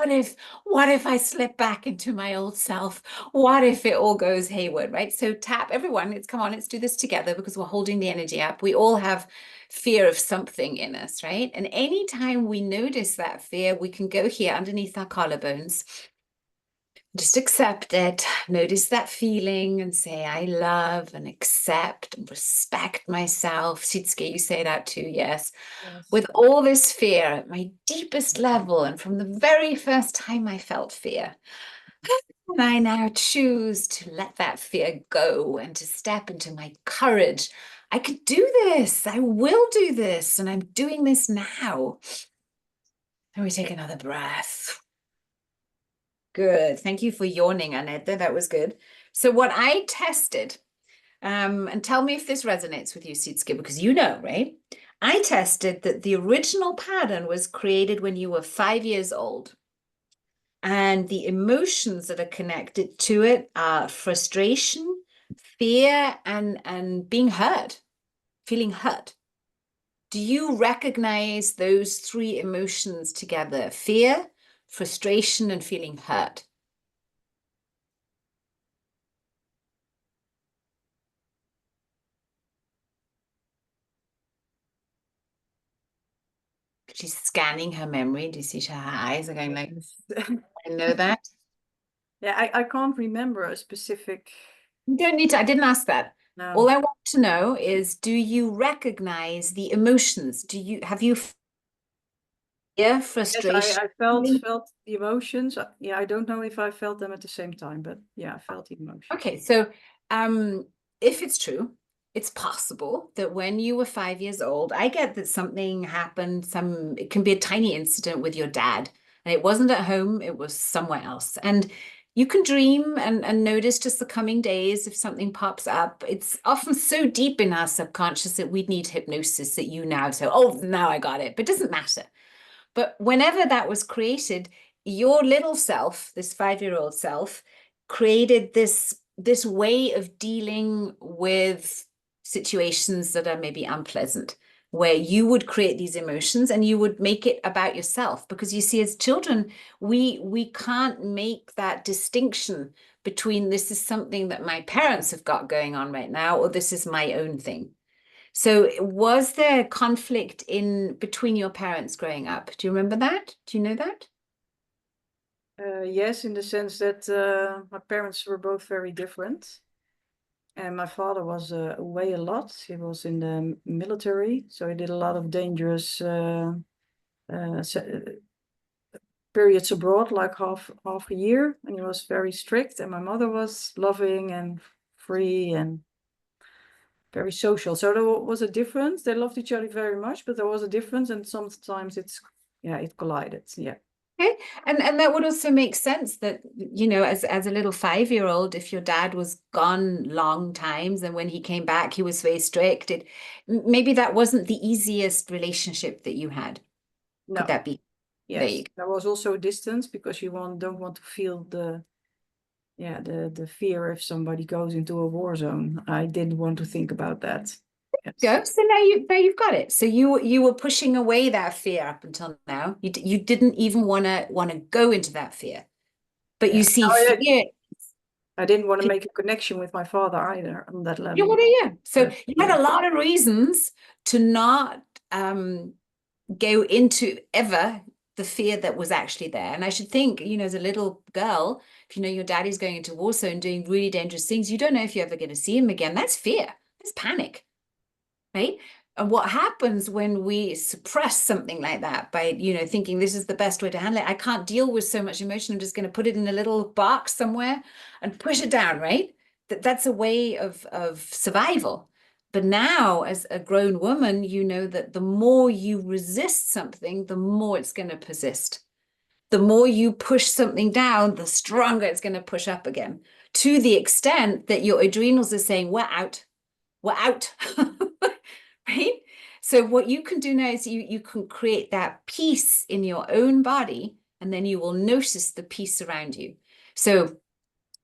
what if I slip back into my old self? What if it all goes hayward, right? So tap, everyone, come on, let's do this together, because we're holding the energy up. We all have fear of something in us, right? And anytime we notice that fear, we can go here underneath our collarbones. Just accept it. Notice that feeling and say, I love and accept and respect myself. Sitske, you say that too, yes. Yes. With all this fear at my deepest level, and from the very first time I felt fear, and I now choose to let that fear go and to step into my courage. I could do this. I will do this. And I'm doing this now. And we take another breath. Good. Thank you for yawning, Annette. That was good. So what I tested, and tell me if this resonates with you, Sitske, because you know, right? I tested that the original pattern was created when you were 5 years old. And the emotions that are connected to it are frustration, fear, and being hurt, feeling hurt. Do you recognize those three emotions together? Fear, frustration, and feeling hurt. She's scanning her memory. Do you see her eyes are going like, I know that. Yeah, I can't remember a specific. You don't need to, I didn't ask that. No. All I want to know is, do you recognize the emotions? Have you fear, frustration? Yes, I felt the emotions. Yeah, I don't know if I felt them at the same time, but yeah, I felt the emotions. Okay, so if it's true, it's possible that when you were 5 years old, I get that something happened, it can be a tiny incident with your dad, and it wasn't at home, it was somewhere else. And you can dream and notice just the coming days if something pops up. It's often so deep in our subconscious that we'd need hypnosis that you now say, oh, now I got it, but it doesn't matter. But whenever that was created, your little self, this 5-year-old self, created this way of dealing with situations that are maybe unpleasant, where you would create these emotions and you would make it about yourself. Because you see, as children, we can't make that distinction between this is something that my parents have got going on right now, or this is my own thing. So was there conflict in between your parents growing up? Do you remember that? Do you know that? Yes, in the sense that my parents were both very different. And my father was away a lot. He was in the military, so he did a lot of dangerous periods abroad, like half a year, and he was very strict. And my mother was loving and free and very social. So there was a difference. They loved each other very much, but there was a difference, and sometimes it collided. Yeah. Okay. And that would also make sense that, you know, as a little 5-year-old, if your dad was gone long times and when he came back, he was very strict, maybe that wasn't the easiest relationship that you had. Could No. that be? There you Yes. go. There was also a distance because you don't want to feel the fear if somebody goes into a war zone. I didn't want to think about that. Yes. Go. So now you've got it. So you were pushing away that fear up until now. You didn't even want to go into that fear, but you Yeah. see Oh, fear. I didn't want to make a connection with my father either on that Yeah, level. what are you? So But, you had a lot of reasons to not go into ever the fear that was actually there. And I should think, you know, as a little girl, if you know your daddy's going into war zone doing really dangerous things, you don't know if you're ever going to see him again. That's fear. That's panic. Right? And what happens when we suppress something like that by, you know, thinking this is the best way to handle it? I can't deal with so much emotion. I'm just going to put it in a little box somewhere and push it down, right? That's a way of survival. But now, as a grown woman, you know that the more you resist something, the more it's going to persist. The more you push something down, the stronger it's going to push up again, to the extent that your adrenals are saying, we're out. We're out. Right? So what you can do now is you can create that peace in your own body, and then you will notice the peace around you. So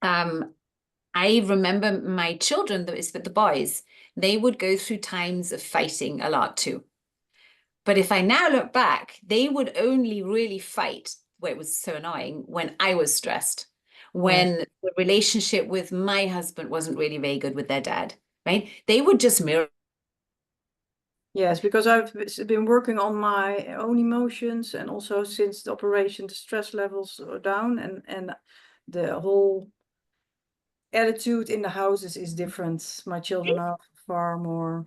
I remember my children, that is for the boys, they would go through times of fighting a lot too. But if I now look back, they would only really fight, where it was so annoying, when I was stressed, when yes. the relationship with my husband wasn't really very good with their dad, right? They would just mirror. Yes, because I've been working on my own emotions, and also since the operation, the stress levels are down, and the whole attitude in the houses is different. My children are far more,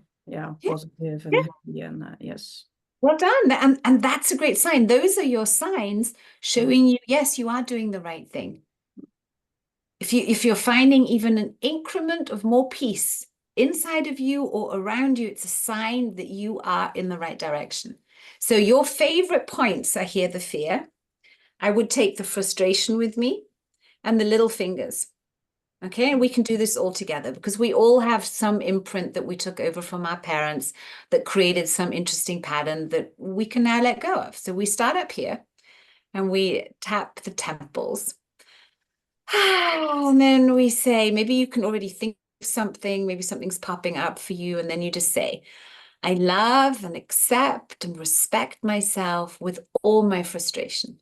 positive and happy, and yes. Well done. And that's a great sign. Those are your signs showing you, yes, you are doing the right thing. If you're finding even an increment of more peace inside of you or around you, it's a sign that you are in the right direction. So your favorite points are here, the fear. I would take the frustration with me and the little fingers. Okay, and we can do this all together because we all have some imprint that we took over from our parents that created some interesting pattern that we can now let go of. So we start up here and we tap the temples. And then we say, maybe you can already think of something, maybe something's popping up for you. And then you just say, I love and accept and respect myself with all my frustration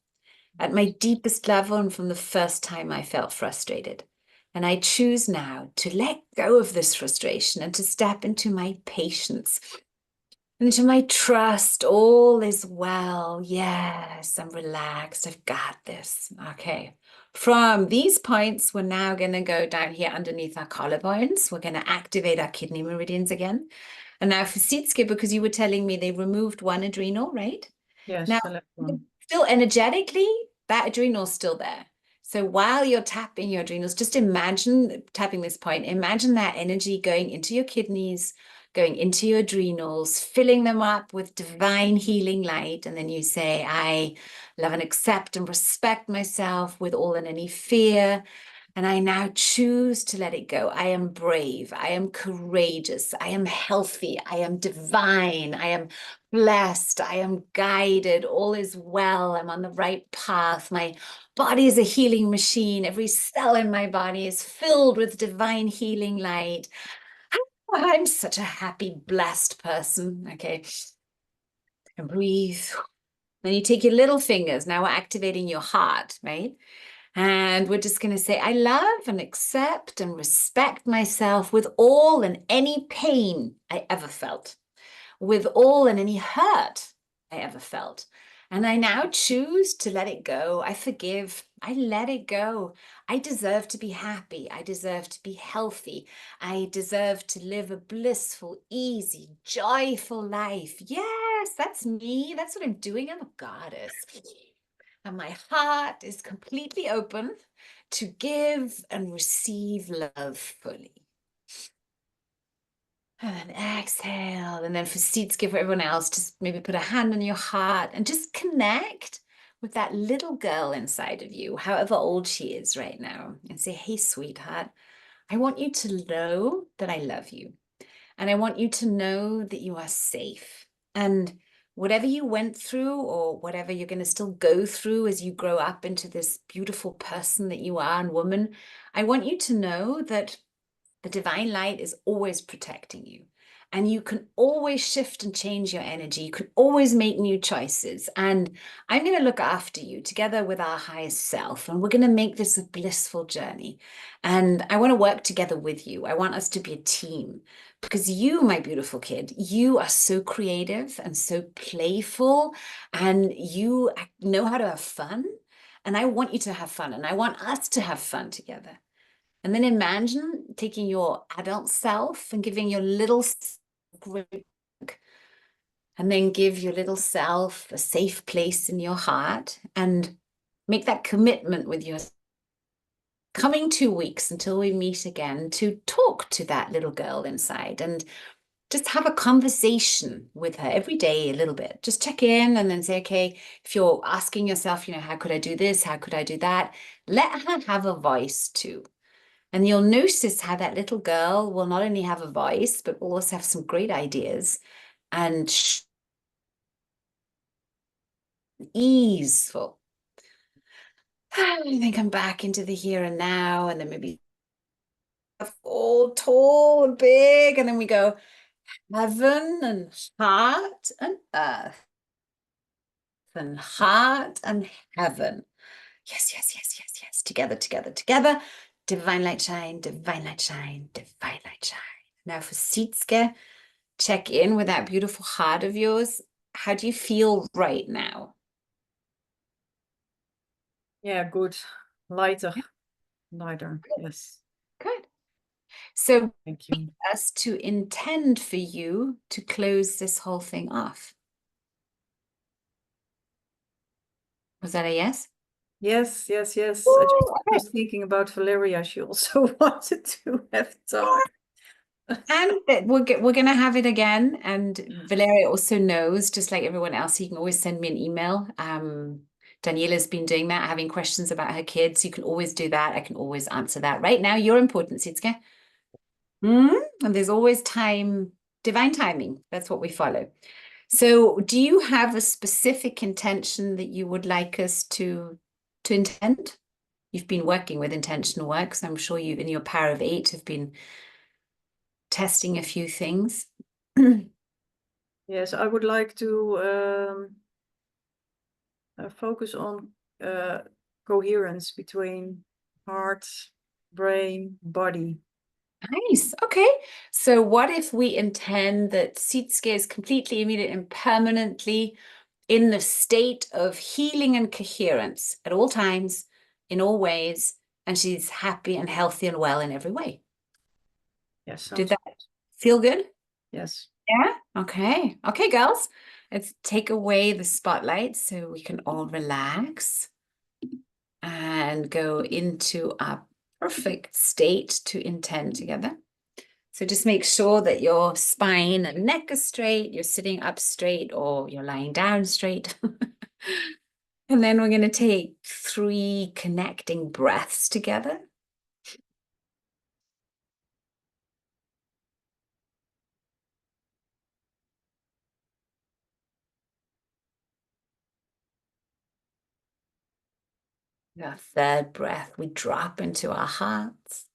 at my deepest level and from the first time I felt frustrated. And I choose now to let go of this frustration and to step into my patience, into my trust. All is well. Yes, I'm relaxed. I've got this. Okay. From these points, we're now going to go down here underneath our collarbones. We're going to activate our kidney meridians again. And now for Sitske, because you were telling me they removed one adrenal, right? Yes, Now, select one. still energetically, that adrenal's still there. So while you're tapping your adrenals, just imagine tapping this point, imagine that energy going into your kidneys, going into your adrenals, filling them up with divine healing light. And then you say, I love and accept and respect myself with all and any fear. And I now choose to let it go. I am brave. I am courageous. I am healthy. I am divine. I am blessed. I am guided. All is well. I'm on the right path. My body is a healing machine. Every cell in my body is filled with divine healing light. I'm such a happy, blessed person. Okay. And breathe. Then you take your little fingers. Now we're activating your heart, right? And we're just going to say, I love and accept and respect myself with all and any pain I ever felt, with all and any hurt I ever felt. And I now choose to let it go. I forgive. I let it go. I deserve to be happy. I deserve to be healthy. I deserve to live a blissful, easy, joyful life. Yes, that's me. That's what I'm doing. I'm a goddess. And my heart is completely open to give and receive love fully. And then exhale. And then for seats, give for everyone else, just maybe put a hand on your heart and just connect with that little girl inside of you, however old she is right now, and say, hey, sweetheart, I want you to know that I love you. And I want you to know that you are safe. And whatever you went through or whatever you're going to still go through as you grow up into this beautiful person that you are and woman, I want you to know that the divine light is always protecting you. And you can always shift and change your energy. You can always make new choices. And I'm going to look after you together with our highest self. And we're going to make this a blissful journey. And I want to work together with you. I want us to be a team because you, my beautiful kid, you are so creative and so playful and you know how to have fun. And I want you to have fun and I want us to have fun together. And then imagine taking your adult self and giving your little great hug. And then give your little self a safe place in your heart and make that commitment with your coming 2 weeks until we meet again to talk to that little girl inside and just have a conversation with her every day a little bit. Just check in and then say, okay, if you're asking yourself, how could I do this? How could I do that? Let her have a voice too. And you'll notice how that little girl will not only have a voice, but will also have some great ideas and easeful. And then come back into the here and now, and then maybe all tall and big, and then we go heaven and heart and earth and heart and heaven. Yes, yes, yes, yes, yes. Together, together, together. Divine light shine, divine light shine, divine light shine. Now for Sietske, check in with that beautiful heart of yours. How do you feel right now? Yeah, good. Lighter. Lighter. Yes. Good. So Thank you. us to intend for you to close this whole thing off. Was that a yes? Yes, yes, yes. I Ooh, just okay. was thinking about Valeria. She also wanted to have time. And we're going to have it again. And Valeria also knows, just like everyone else, you can always send me an email. Daniela's been doing that, having questions about her kids. You can always do that. I can always answer that. Right now, you're important, Sietske. And there's always time, divine timing. That's what we follow. So do you have a specific intention that you would like us to intend? You've been working with intentional work, so I'm sure you, in your Power of 8, have been testing a few things. Yes, I would like to focus on coherence between heart, brain, body. Nice. Okay. So what if we intend that Sietske is completely, immediate, and permanently in the state of healing and coherence at all times, in all ways, and she's happy and healthy and well in every way? Yes, Did sounds that good. feel good? Yes. Yeah. Okay. Okay, girls. Let's take away the spotlight so we can all relax and go into a perfect state to intend together. So just make sure that your spine and neck are straight, you're sitting up straight, or you're lying down straight. And then we're going to take 3 connecting breaths together. Our 3rd breath, we drop into our hearts.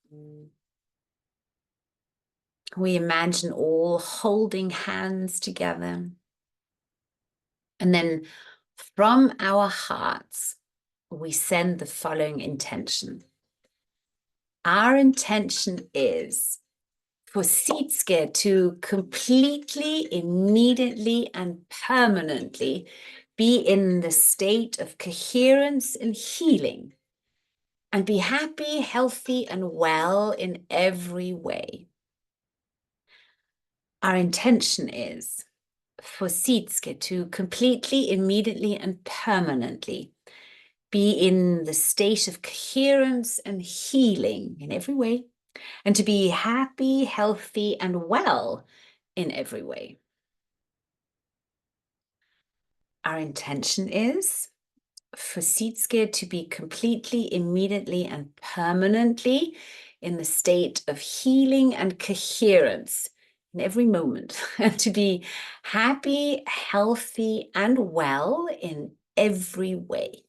We imagine all holding hands together. And then from our hearts, we send the following intention. Our intention is for Sitske to completely, immediately, and permanently be in the state of coherence and healing, and be happy, healthy, and well in every way. Our intention is for Sitske to completely, immediately, and permanently be in the state of coherence and healing in every way, and to be happy, healthy, and well in every way. Our intention is for Sitske to be completely, immediately, and permanently in the state of healing and coherence in every moment, and to be happy, healthy, and well in every way.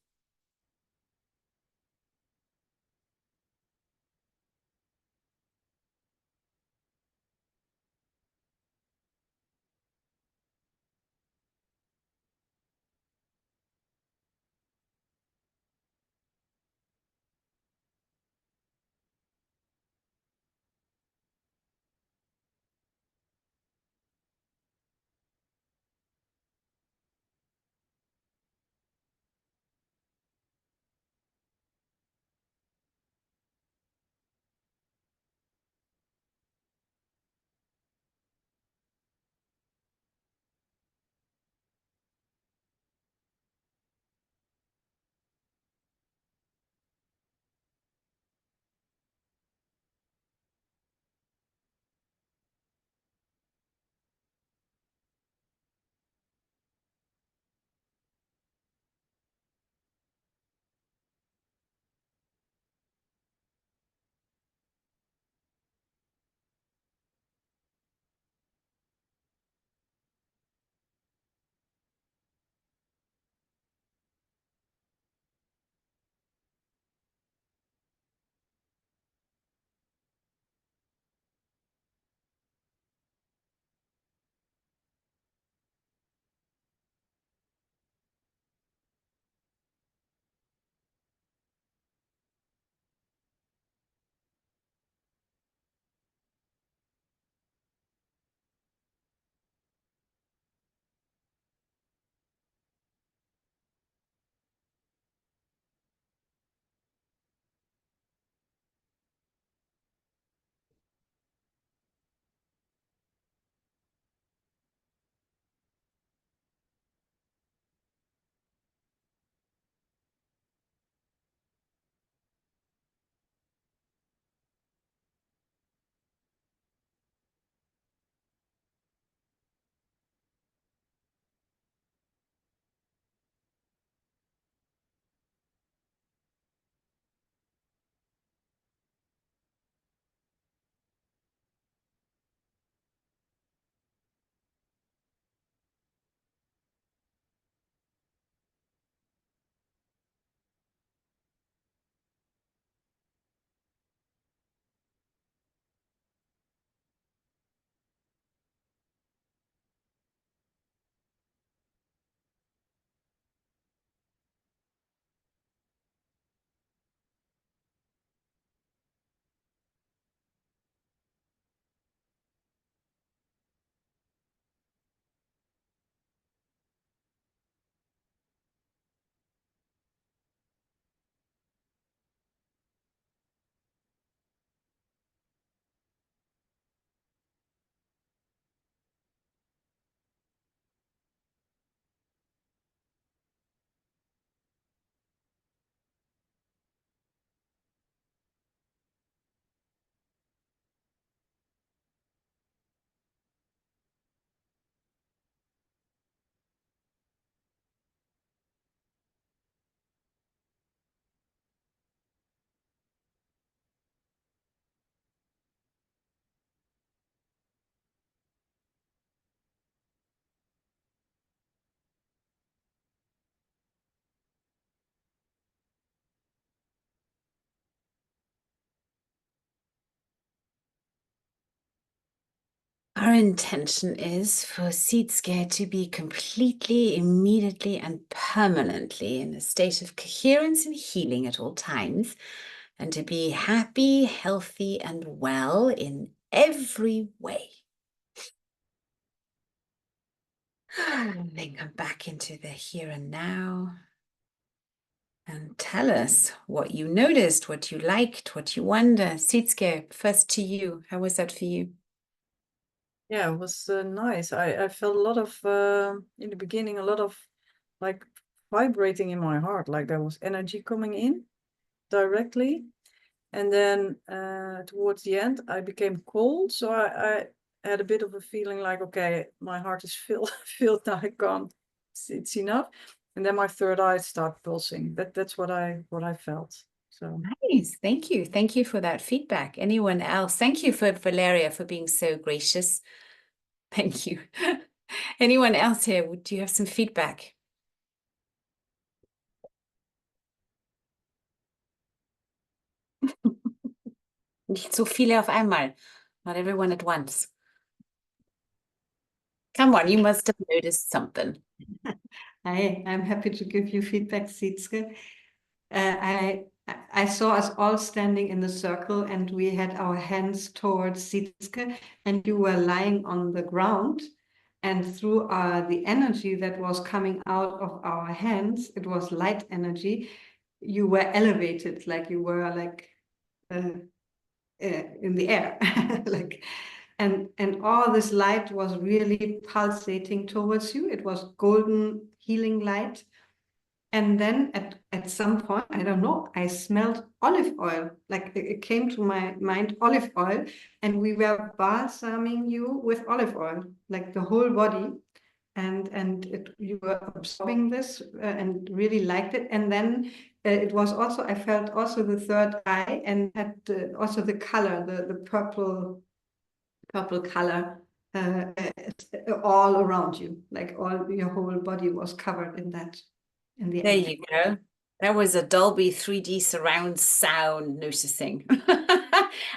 Our intention is for Sietske to be completely, immediately, and permanently in a state of coherence and healing at all times, and to be happy, healthy, and well in every way. And then come back into the here and now. And tell us what you noticed, what you liked, what you wonder. Sietske, first to you. How was that for you? Yeah, it was nice. I felt a lot of, in the beginning, a lot of like vibrating in my heart, like there was energy coming in directly. And then towards the end, I became cold. So I had a bit of a feeling like, okay, my heart is filled, filled now, I can't, it's enough. And then my third eye started pulsing. That's what I felt. So Nice. Thank you. Thank you for that feedback. Anyone else? Thank you for Valeria for being so gracious. Thank you. Anyone else here? Do you have some feedback? Nicht so viele auf einmal. Not everyone at once. Come on, you must have noticed something. I'm happy to give you feedback, Sietske. I saw us all standing in the circle and we had our hands towards Sietske and you were lying on the ground. And through the energy that was coming out of our hands, it was light energy, you were elevated, like you were like in the air. like, and all this light was really pulsating towards you. It was golden healing light. And then at some point, I don't know, I smelled olive oil. Like it came to my mind, olive oil, and we were balsaming you with olive oil, like the whole body. And you were absorbing this and really liked it. And then it was also, I felt also the third eye and had also the color, the purple color all around you, like all your whole body was covered in that. There you go. That was a Dolby 3D surround sound noticing.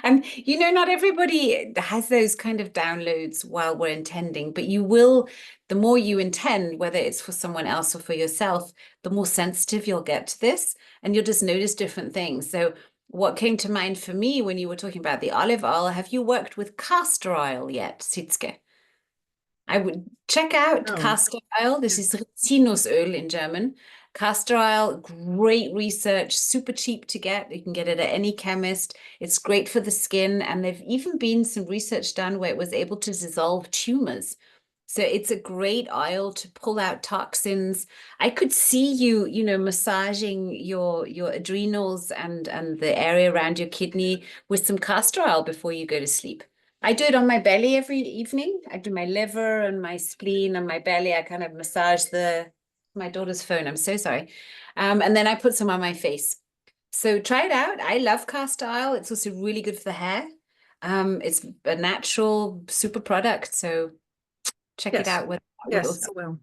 And you know, not everybody has those kind of downloads while we're intending, but you will, the more you intend, whether it's for someone else or for yourself, the more sensitive you'll get to this, and you'll just notice different things. So what came to mind for me when you were talking about the olive oil, have you worked with castor oil yet, Sietske? I would check out castor oil. This is Rizinusöl in German. Castor oil, great research, super cheap to get. You can get it at any chemist. It's great for the skin. And there've even been some research done where it was able to dissolve tumors. So it's a great oil to pull out toxins. I could see you, massaging your adrenals and the area around your kidney with some castor oil before you go to sleep. I do it on my belly every evening. I do my liver and my spleen and my belly. I kind of massage my daughter's phone. I'm so sorry. And then I put some on my face. So try it out. I love castor oil. It's also really good for the hair. It's a natural super product. So check it out. Yes, I will.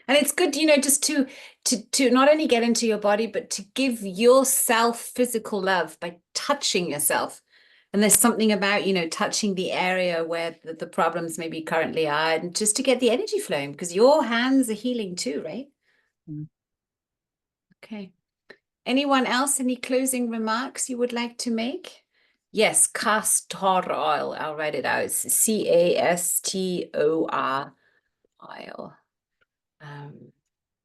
And it's good, just to not only get into your body, but to give yourself physical love by touching yourself. And there's something about, touching the area where the problems maybe currently are, and just to get the energy flowing, because your hands are healing too, right? Mm. Okay. Anyone else, any closing remarks you would like to make? Yes, castor oil. I'll write it out. It's CASTOR oil.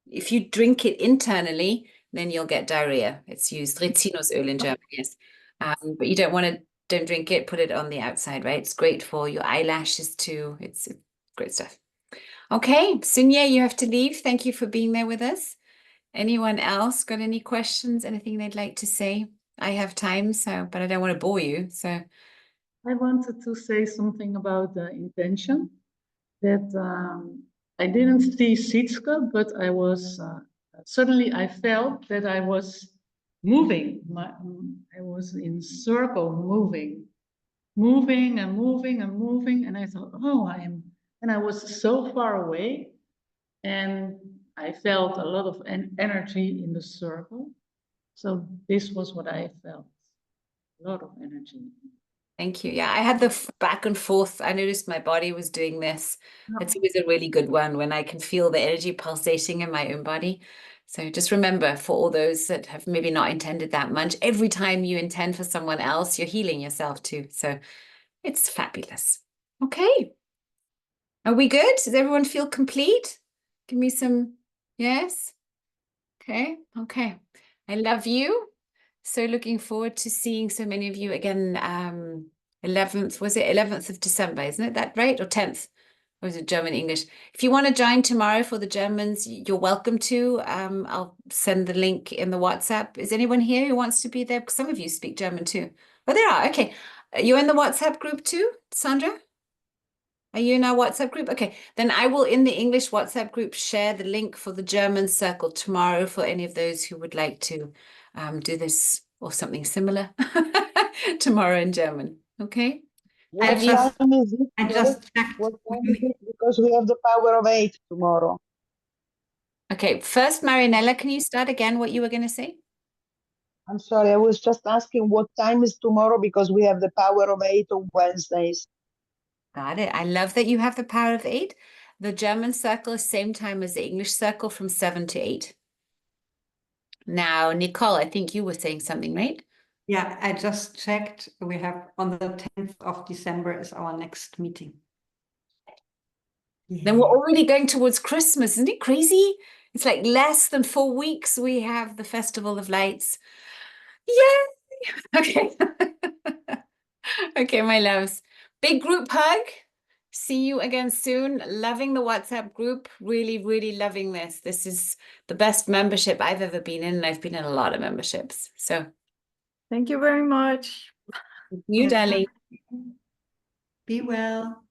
If you drink it internally, then you'll get diarrhea. It's used Rizinusöl in German, yes. But you don't drink it, put it on the outside, right? It's great for your eyelashes too. It's great stuff. Okay, Sunye, you have to leave. Thank you for being there with us. Anyone else got any questions, anything they'd like to say? I have time, but I don't want to bore you. So I wanted to say something about the intention that I didn't see Sietske, but I was suddenly I felt that I was moving. I was in circle moving and moving and moving, and I thought, oh, and I was so far away, and I felt a lot of energy in the circle. So this was what I felt, a lot of energy. Thank you. Yeah, I had the back and forth. I noticed my body was doing this. It's always a really good one when I can feel the energy pulsating in my own body. So just remember, for all those that have maybe not intended that much, every time you intend for someone else, you're healing yourself too. So it's fabulous. Okay. Are we good? Does everyone feel complete? Give me some yes. Okay. Okay. I love you. So looking forward to seeing so many of you again. 11th, was it 11th of December, isn't it that right? Or 10th? Or is it German English? If you want to join tomorrow for the Germans, you're welcome to. I'll send the link in the WhatsApp. Is anyone here who wants to be there? Because some of you speak German too. Oh, there are. Okay. You're in the WhatsApp group too, Sandra? Are you in our WhatsApp group? Okay, then I will in the English WhatsApp group share the link for the German circle tomorrow for any of those who would like to do this or something similar tomorrow in German. Okay. I What just, time is it? I just checked. What time is it? Because we have the power of 8 tomorrow. Okay, first, Marinella, can you start again what you were going to say? I'm sorry, I was just asking what time is tomorrow because we have the power of 8 on Wednesdays. Got it. I love that you have the power of 8. The German circle is same time as the English circle from 7 to 8. Now, Nicole, I think you were saying something, right? Yeah, I just checked. We have on the 10th of December is our next meeting. Then we're already going towards Christmas. Isn't it crazy? It's like less than 4 weeks we have the Festival of Lights. Yay! Okay. Okay, my loves. Big group hug. See you again soon. Loving the WhatsApp group. Really, really loving this. This is the best membership I've ever been in, and I've been in a lot of memberships. So, Thank you very much. you, darling. Be well.